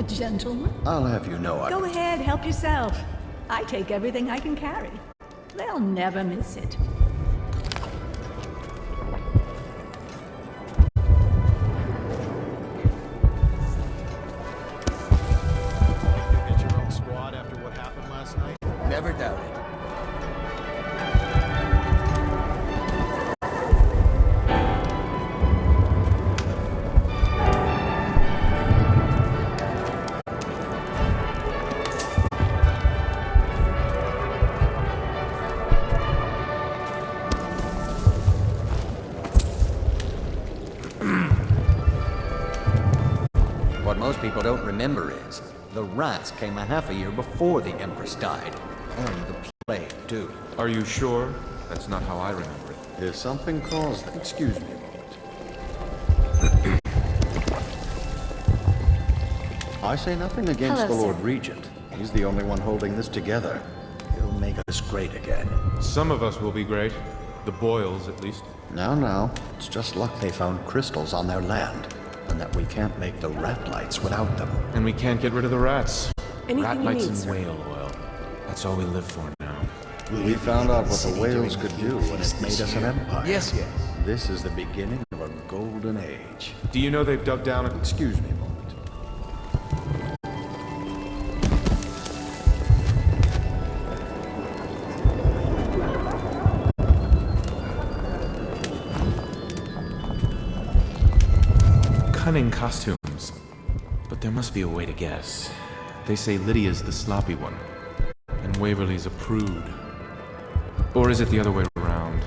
Gentlemen? I'll have you know Go ahead, help yourself. I take everything I can carry. They'll never miss it. You'll get your own squad after what happened last night? Never doubt it. What most people don't remember is, the rats came a half a year before the Empress died. And the plague, too. Are you sure? That's not how I remember it. If something caused them... Excuse me a moment. I say nothing against Hello, the Lord sir. Regent. He's the only one holding this together. He'll make us great again. Some of us will be great. The Boyles, at least. Now, it's just luck they found crystals on their land. And that we can't make the rat lights without them. And we can't get rid of the rats. Anything Rat you lights need, and sir. whale oil. That's all we live for now. We found out what the whales could do, and it made us an empire. Yes. This is the beginning of a golden age. Do you know they've dug down a... Excuse me a moment. Cunning costumes. But there must be a way to guess. They say Lydia's the sloppy one, and Waverly's a prude. Or is it the other way around?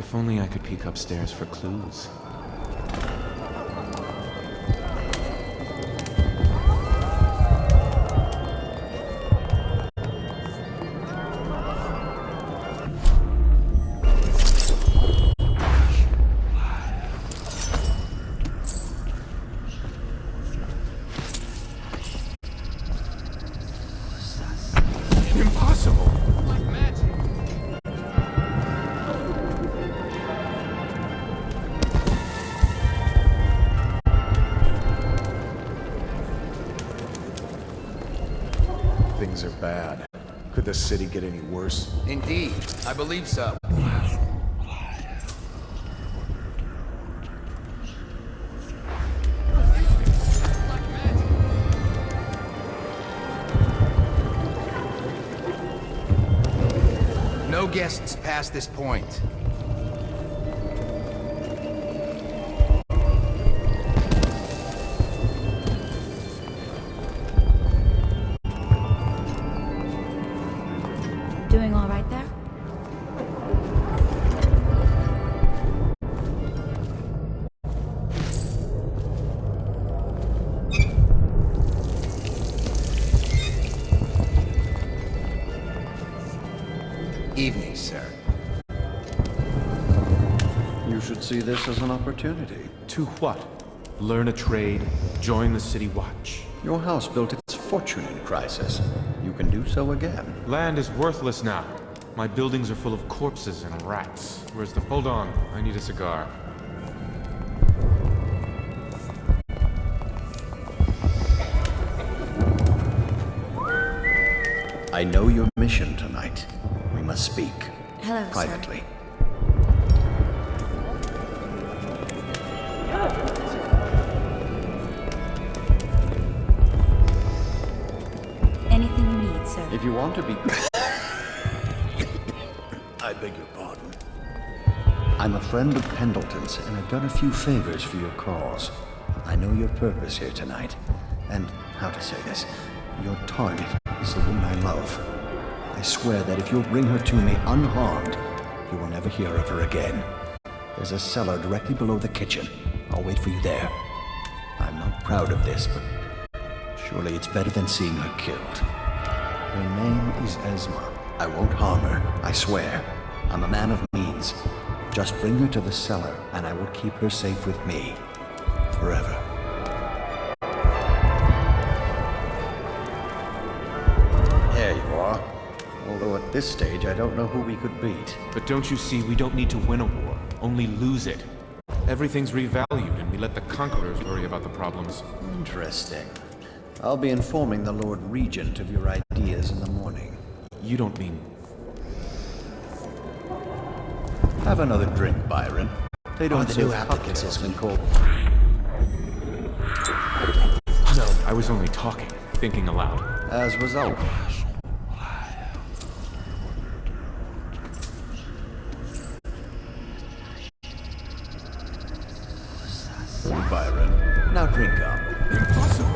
If only I could peek upstairs for clues. Impossible! Things are bad. Could the city get any worse? Indeed, I believe so. No guests past this point. Doing all right there? Evening, sir. You should see this as an opportunity. To what? Learn a trade, join the city watch. Your house built its fortune in crisis. You can do so again. Land is worthless now. My buildings are full of corpses and rats. Where's the... Hold on, I need a cigar. I know your mission tonight. We must speak. Hello, privately. sir. Anything you need, sir. If you want to be... I beg your pardon. I'm a friend of Pendleton's, and I've done a few favors for your cause. I know your purpose here tonight. And, how to say this, your target is the woman I love. I swear that if you'll bring her to me unharmed, you will never hear of her again. There's a cellar directly below the kitchen. I'll wait for you there. I'm not proud of this, but surely it's better than seeing her killed. Her name is Esma. I won't harm her, I swear. I'm a man of means. Just bring her to the cellar, and I will keep her safe with me. Forever. There you are. Although at this stage, I don't know who we could beat. But don't you see, we don't need to win a war, only lose it. Everything's revalued, and we let the conquerors worry about the problems. Interesting. I'll be informing the Lord Regent of your ideas in the morning. You don't mean... Have another drink, Byron. They don't the new serve applicants cocktails in cold. No, I was only talking, thinking aloud. As was always. Byron, now drink up. Impossible.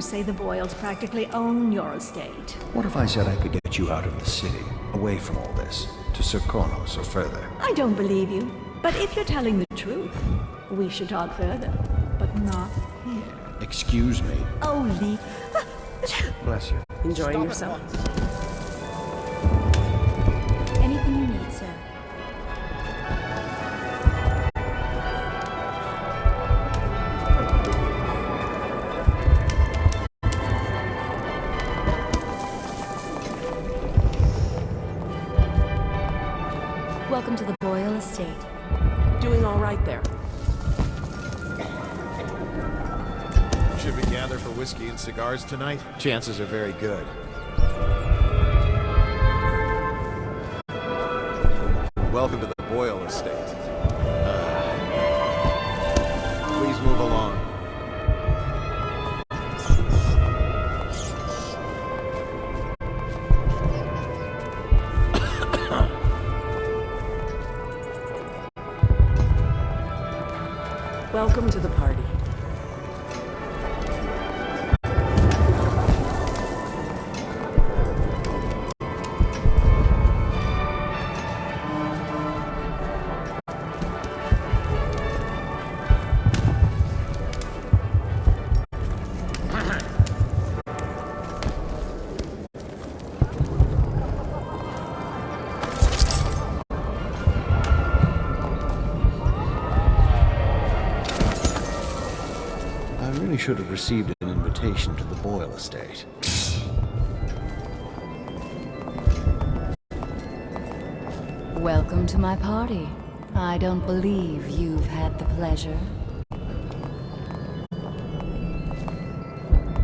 Say the Boyles practically own your estate. What if I said I could get you out of the city, away from all this, to Serkonos or further? I don't believe you, but if you're telling the truth, we should talk further, but not here. Excuse me. Oh, Lee. Bless you. Enjoying yourself? Anything you need, sir. Welcome to the Boyle Estate. Doing all right there. Should we gather for whiskey and cigars tonight? Chances are very good. Welcome to the Boyle Estate. Please move along. Welcome to the party. I should have received an invitation to the Boyle Estate. Welcome to my party. I don't believe you've had the pleasure.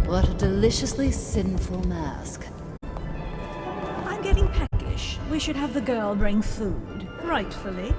What a deliciously sinful mask. I'm getting peckish. We should have the girl bring food, rightfully.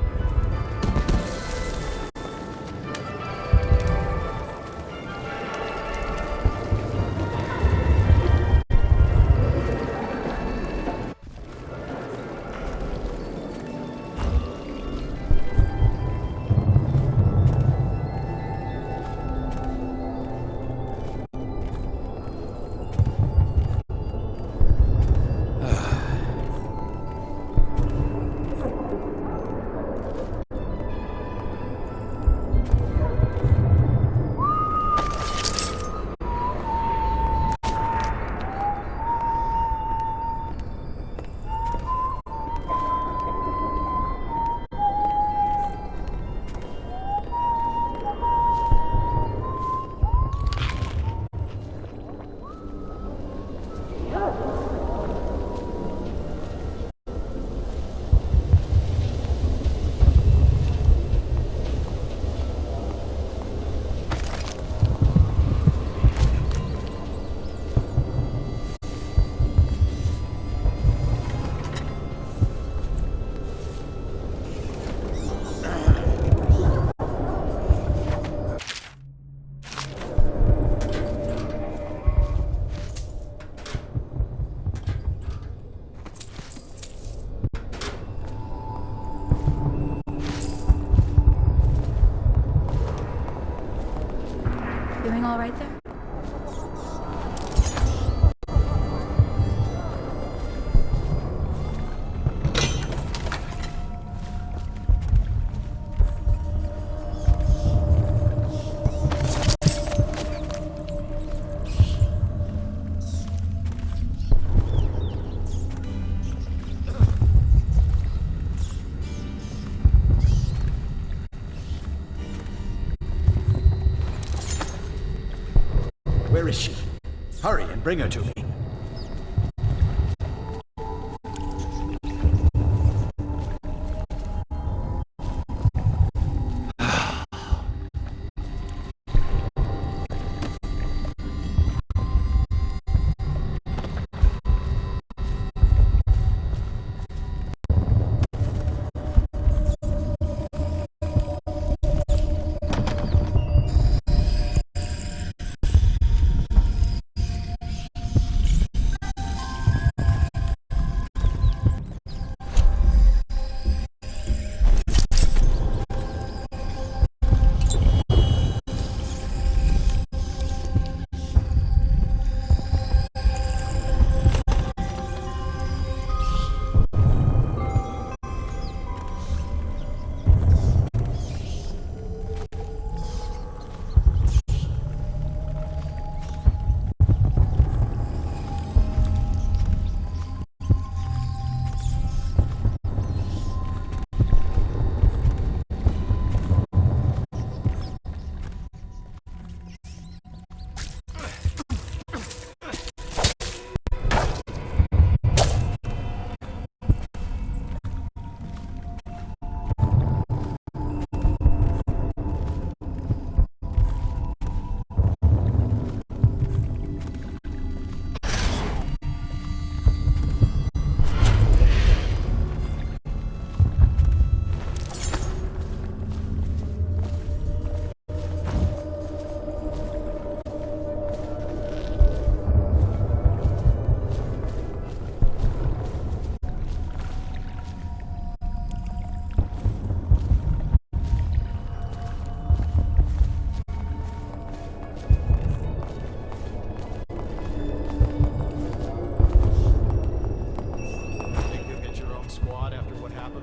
is she? Hurry and bring her to me.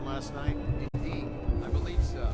Last night? Indeed, I believe so.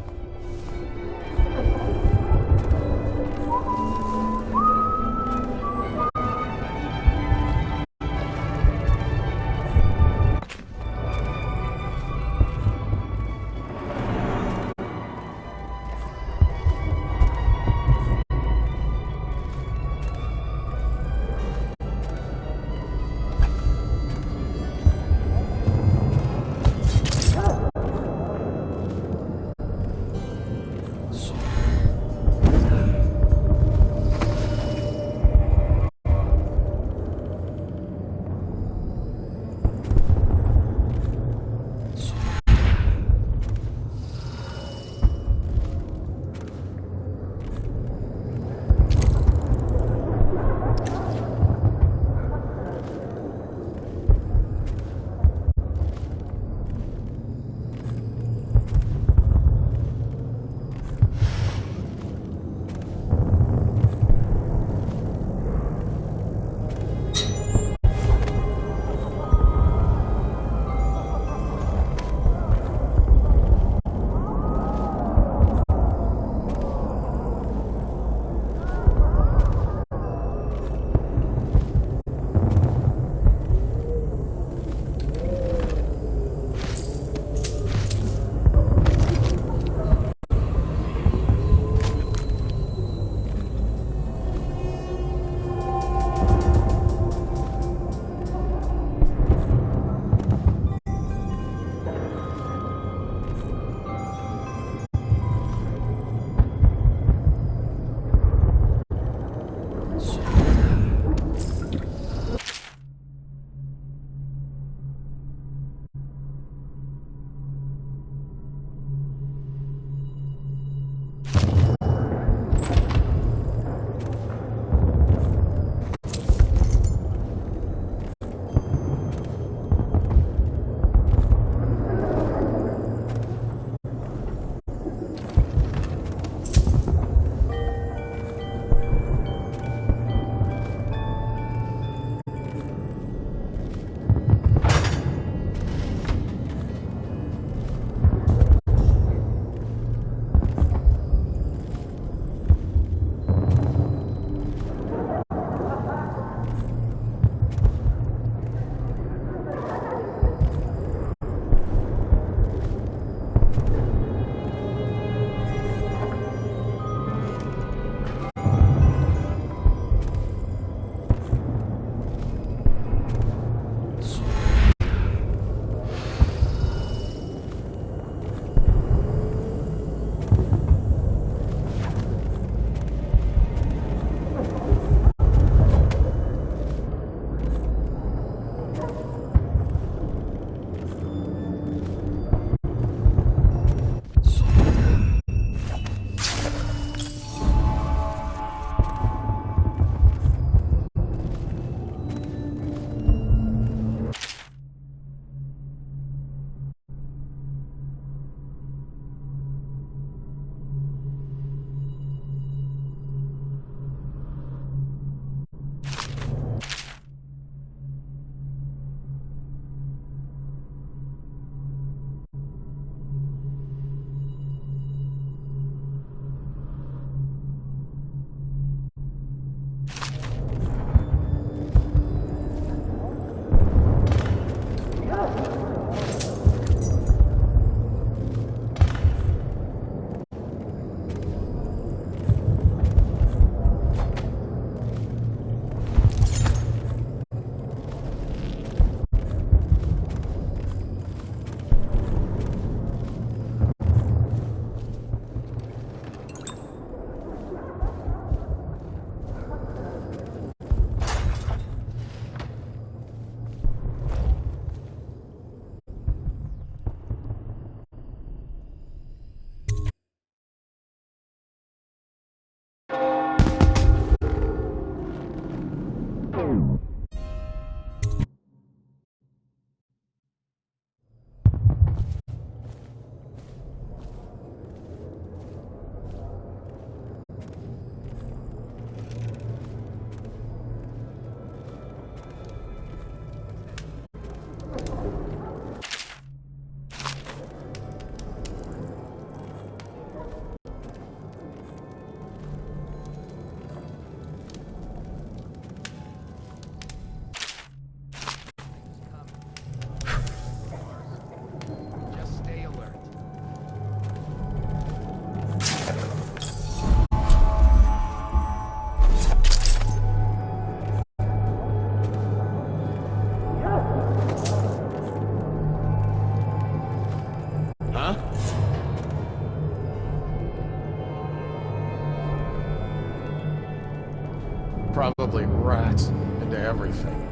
Probably rats into everything.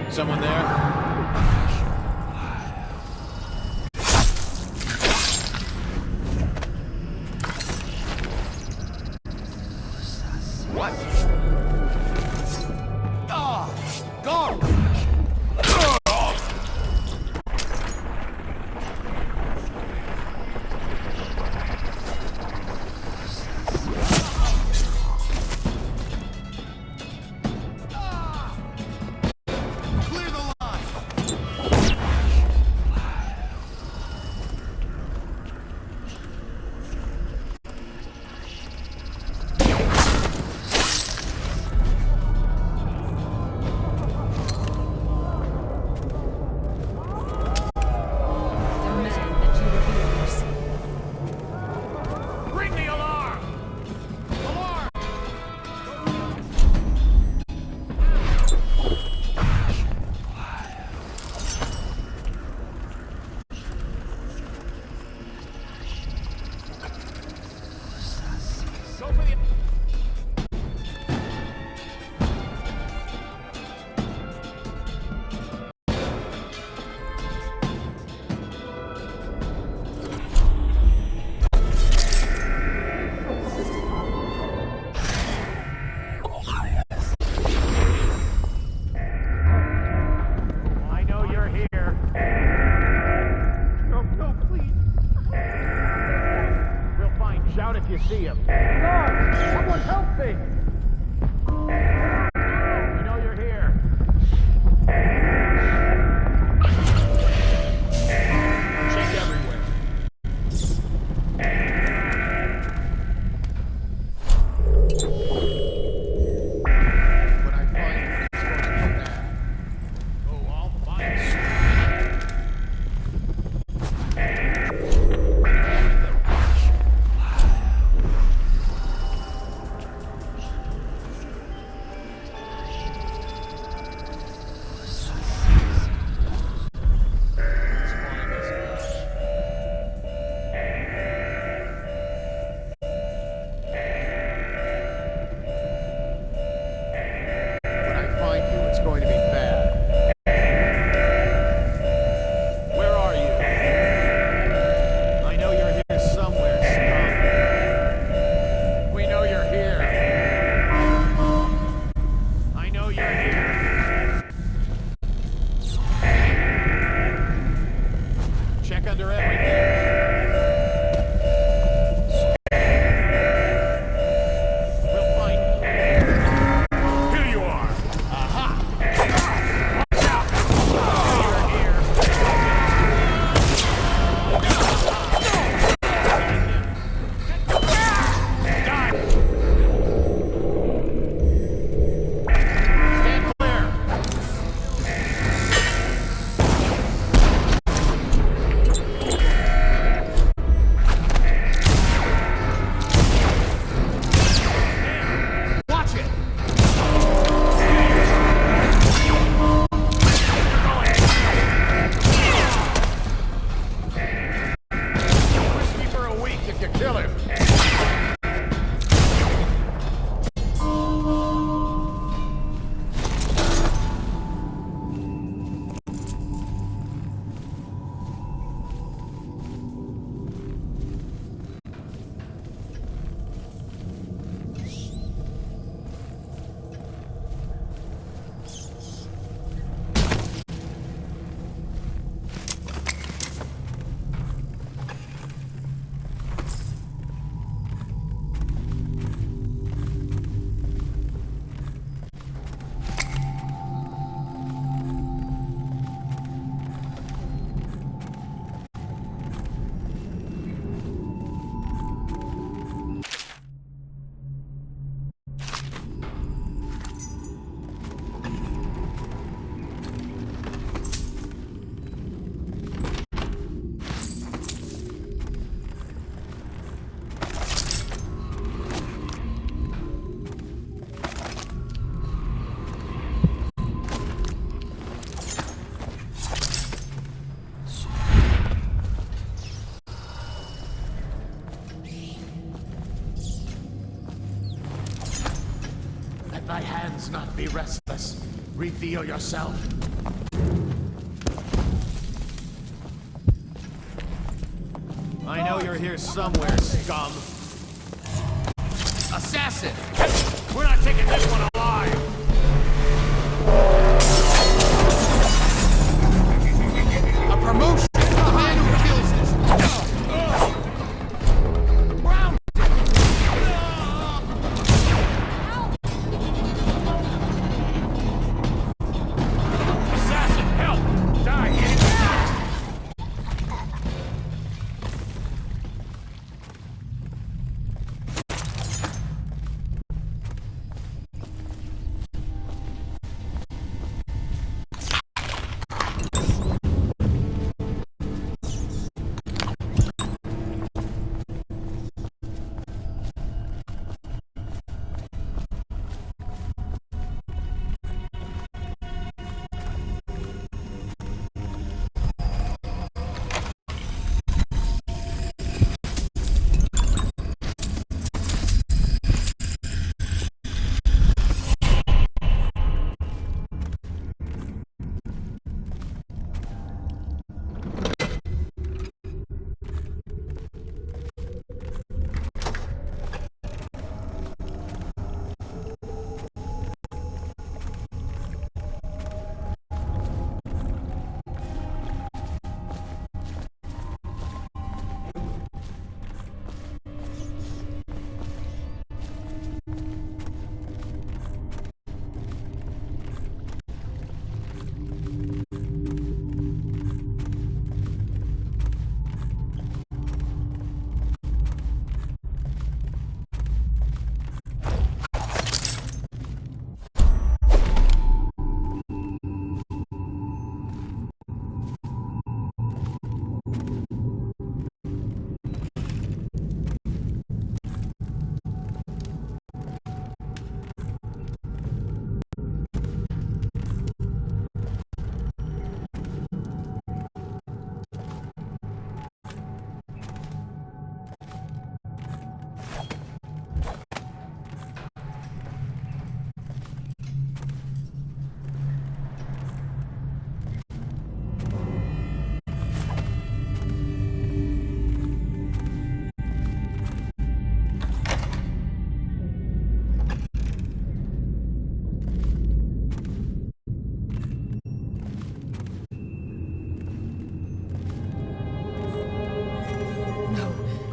Someone there? Let thy hands not be restless. Reveal yourself. I know you're here somewhere, scum. Assassin! We're not taking this one alive! A promotion! The man who kills this! Round! Assassin, help! Die, idiot!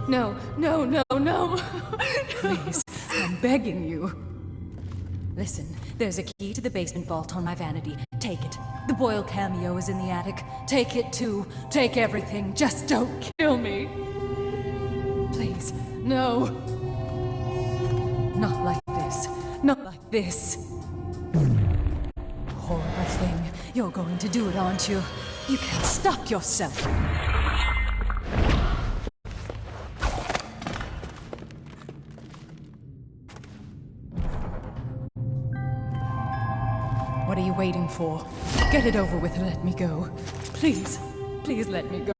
No, no, no, no. Please, I'm begging you. Listen, there's a key to the basement vault on my vanity. Take it. The Boyle cameo is in the attic. Take it too. Take everything. Just don't kill me. Please, no. Not like this. Not like this. Horrible thing. You're going to do it, aren't you? You can't stop yourself. What are you waiting for? Get it over with and let me go. Please, please let me go.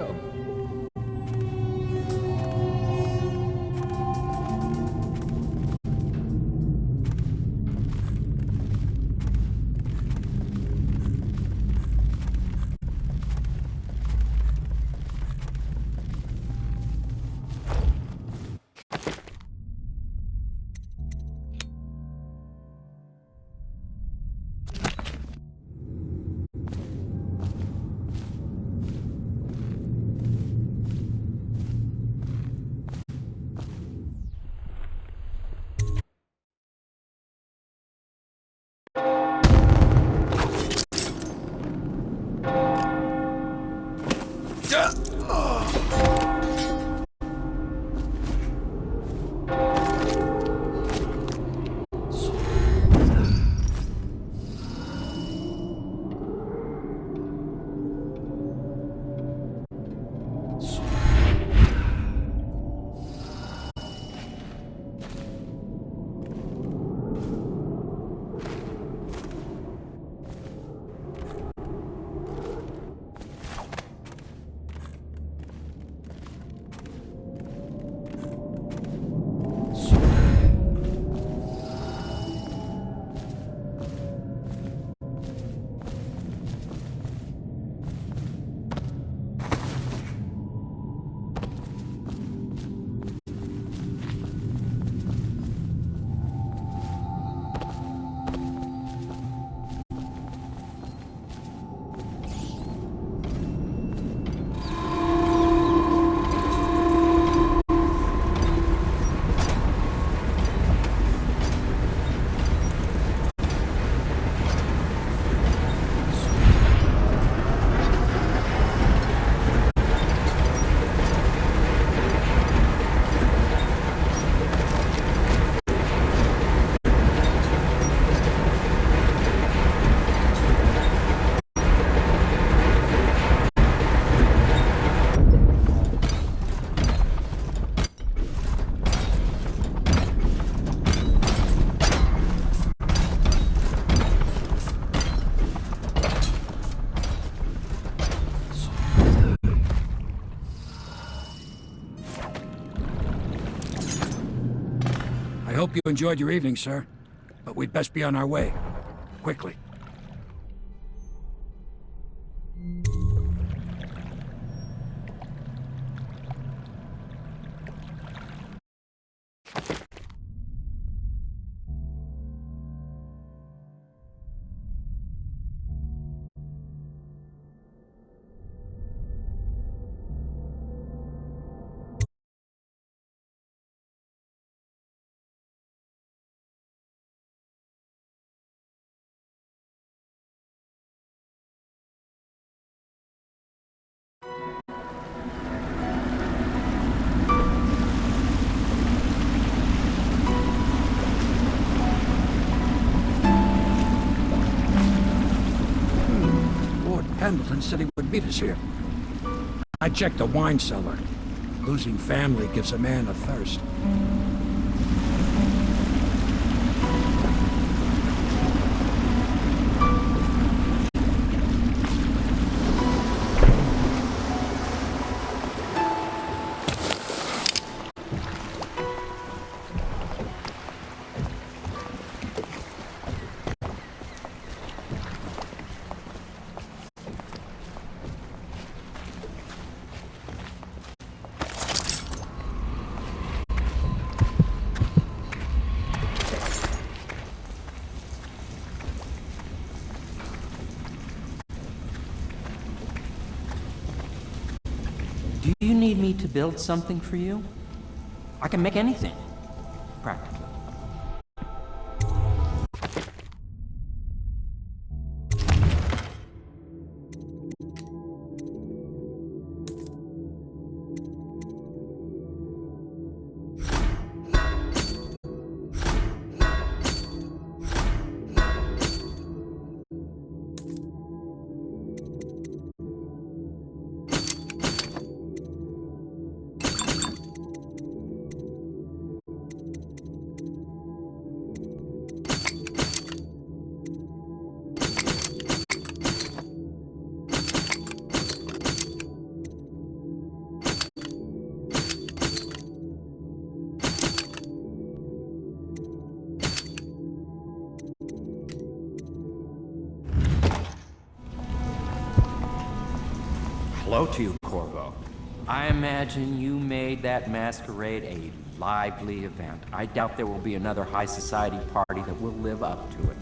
I hope you enjoyed your evening, sir. But we'd best be on our way. Quickly. Pendleton said he would meet us here. I checked the wine cellar. Losing family gives a man a thirst. Do you need me to build something for you? I can make anything, practically. Hello to you, Corvo. I imagine you made that masquerade a lively event. I doubt there will be another high society party that will live up to it.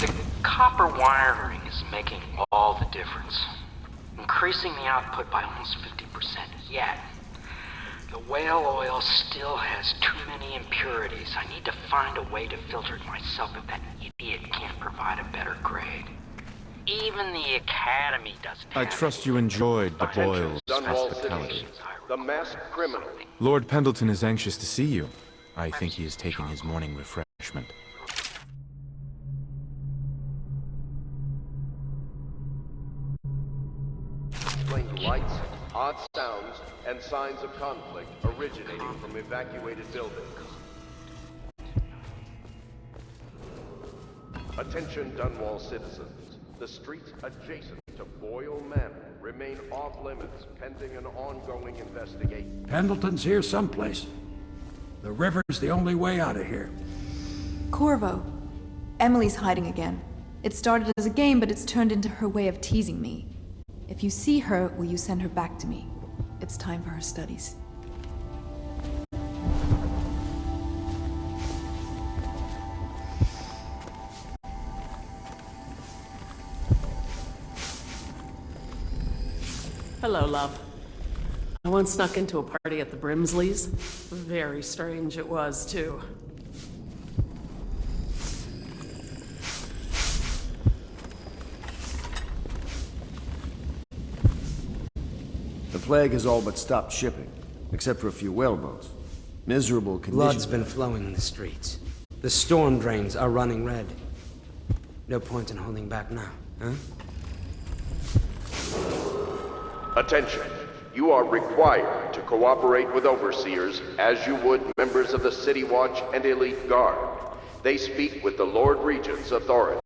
The copper wiring is making all the difference, increasing the output by almost 50%. Yet, the whale oil still has too many impurities. I need to find a way to filter it myself if that idiot can't provide a better grade. Even the Academy doesn't have I trust you enjoyed the Boyle's Dunwall hospitality. City. The masked criminal. Lord Pendleton is anxious to see you. I think he is taking his morning refreshment. Explained lights, odd sounds, and signs of conflict originating from evacuated buildings. Attention Dunwall citizens. The streets adjacent to Boyle Manor remain off-limits pending an ongoing investigation. Pendleton's here someplace. The river's the only way out of here. Corvo. Emily's hiding again. It started as a game, but it's turned into her way of teasing me. If you see her, will you send her back to me? It's time for her studies. Hello, love. I once snuck into a party at the Brimsleys. Very strange it was, too. The plague has all but stopped shipping, except for a few whaleboats. Miserable conditions. Blood's been flowing in the streets. The storm drains are running red. No point in holding back now, huh? Attention. You are required to cooperate with overseers as you would members of the City Watch and Elite Guard. They speak with the Lord Regent's authority.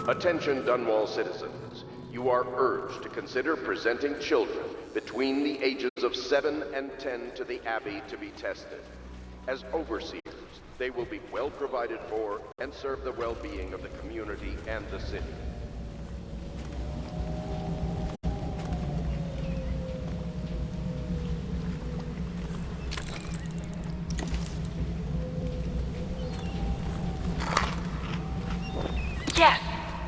Attention Dunwall citizens. You are urged to consider presenting children between the ages of 7 and 10 to the Abbey to be tested. As overseers, they will be well provided for and serve the well-being of the community and the city.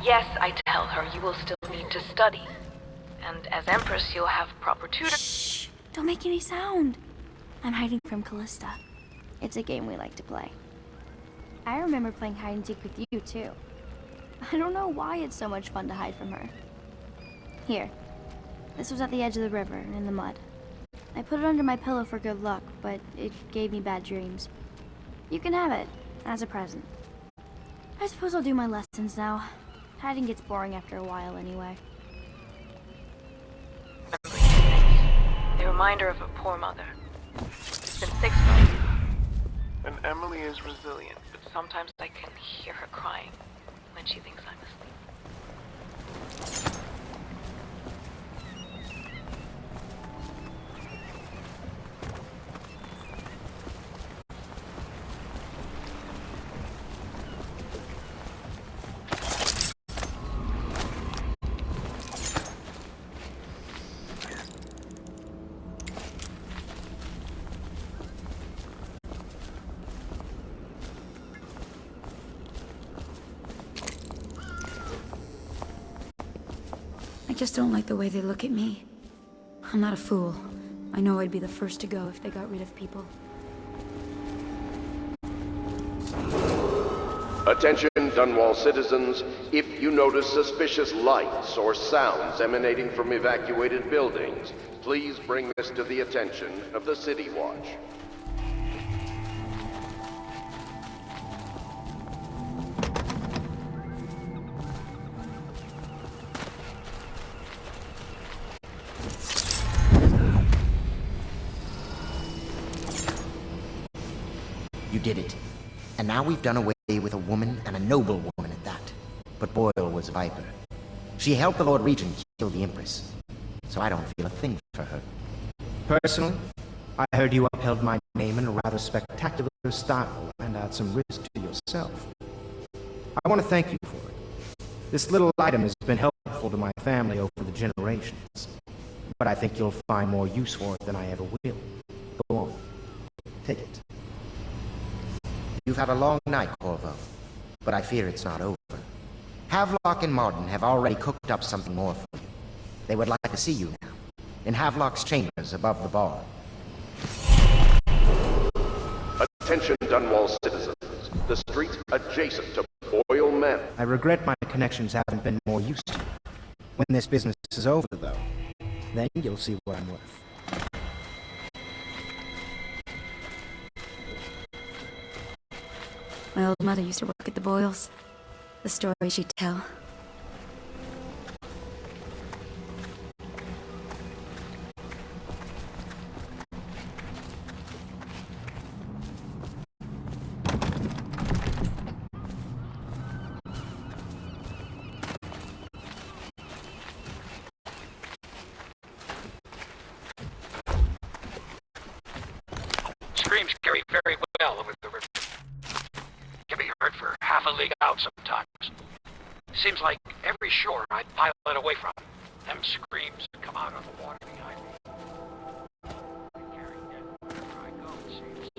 Yes, I tell her you will still need to study. And as Empress, you'll have proper tutors. Shh! Don't make any sound. I'm hiding from Callista. It's a game we like to play. I remember playing hide and seek with you, too. I don't know why it's so much fun to hide from her. Here. This was at the edge of the river, in the mud. I put it under my pillow for good luck, but it gave me bad dreams. You can have it, as a present. I suppose I'll do my lessons now. Hiding gets boring after a while anyway. A reminder of a poor mother. It's been 6 months. And Emily is resilient. But sometimes I can hear her crying when she thinks I'm asleep. I just don't like the way they look at me. I'm not a fool. I know I'd be the first to go if they got rid of people. Attention Dunwall citizens, if you notice suspicious lights or sounds emanating from evacuated buildings, please bring this to the attention of the City Watch. You did it. And now we've done away with a woman, and a noble woman at that. But Boyle was a viper. She helped the Lord Regent kill the Empress. So I don't feel a thing for her. Personally, I heard you upheld my name in a rather spectacular style and add some risk to yourself. I want to thank you for it. This little item has been helpful to my family over the generations. But I think you'll find more use for it than I ever will. Go on. Take it. You've had a long night, Corvo, but I fear it's not over. Havelock and Martin have already cooked up something more for you. They would like to see you now, in Havelock's chambers above the bar. Attention Dunwall citizens, the street adjacent to Boyle Manor. I regret my connections haven't been more useful. When this business is over, though, then you'll see what I'm worth. My old mother used to work at the Boyles. The story she'd tell. Streams carry very well over the river. Can be heard for half a league out sometimes. Seems like every shore I'd pilot away from, them screams come out of the water behind me. I carry death wherever I go, it seems.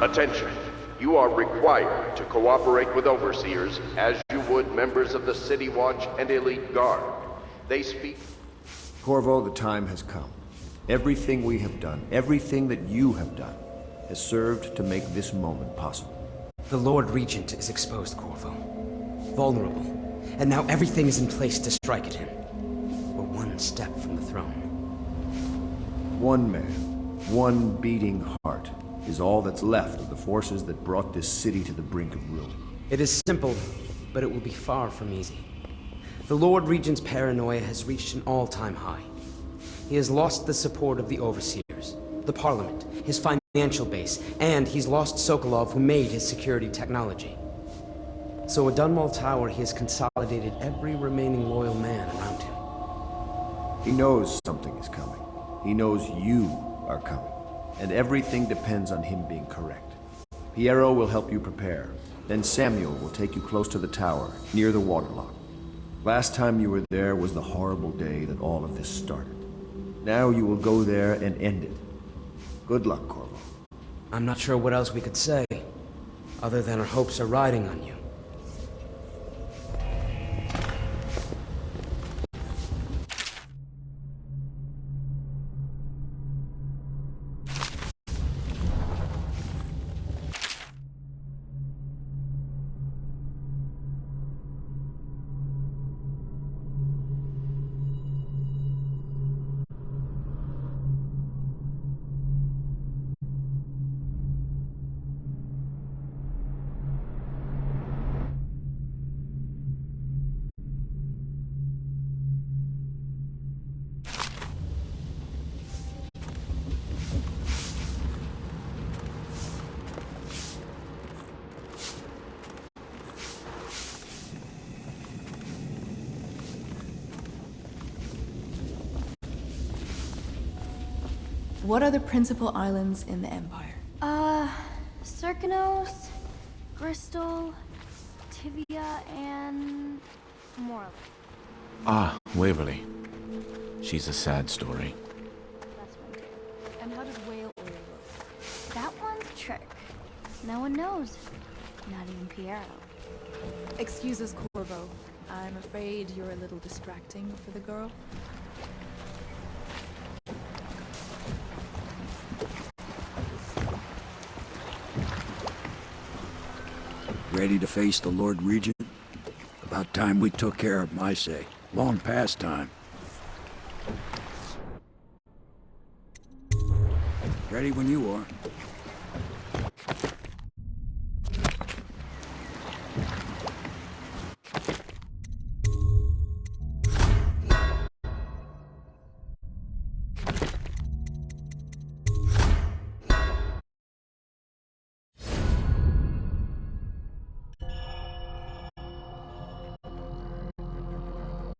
Attention. You are required to cooperate with overseers as you would members of the City Watch and Elite Guard. They speak... Corvo, the time has come. Everything we have done, everything that you have done, has served to make this moment possible. The Lord Regent is exposed, Corvo. Vulnerable. And now everything is in place to strike at him. We're one step from the throne. One man, one beating heart. is all that's left of the forces that brought this city to the brink of ruin. It is simple, but it will be far from easy. The Lord Regent's paranoia has reached an all-time high. He has lost the support of the Overseers, the Parliament, his financial base, and he's lost Sokolov, who made his security technology. So at Dunwall Tower, he has consolidated every remaining loyal man around him. He knows something is coming. He knows you are coming. And everything depends on him being correct. Piero will help you prepare. Then Samuel will take you close to the tower, near the waterlock. Last time you were there was the horrible day that all of this started. Now you will go there and end it. Good luck, Corvo. I'm not sure what else we could say, other than our hopes are riding on you. What are the principal islands in the Empire? Circanos, Bristol, Tivia, and Morley. Ah, Waverly. She's a sad story. That's one too. And how does whale oil look? That one's a trick. No one knows. Not even Piero. Excuse us, Corvo. I'm afraid you're a little distracting for the girl. Ready to face the Lord Regent? About time we took care of my say. Long past time. Ready when you are.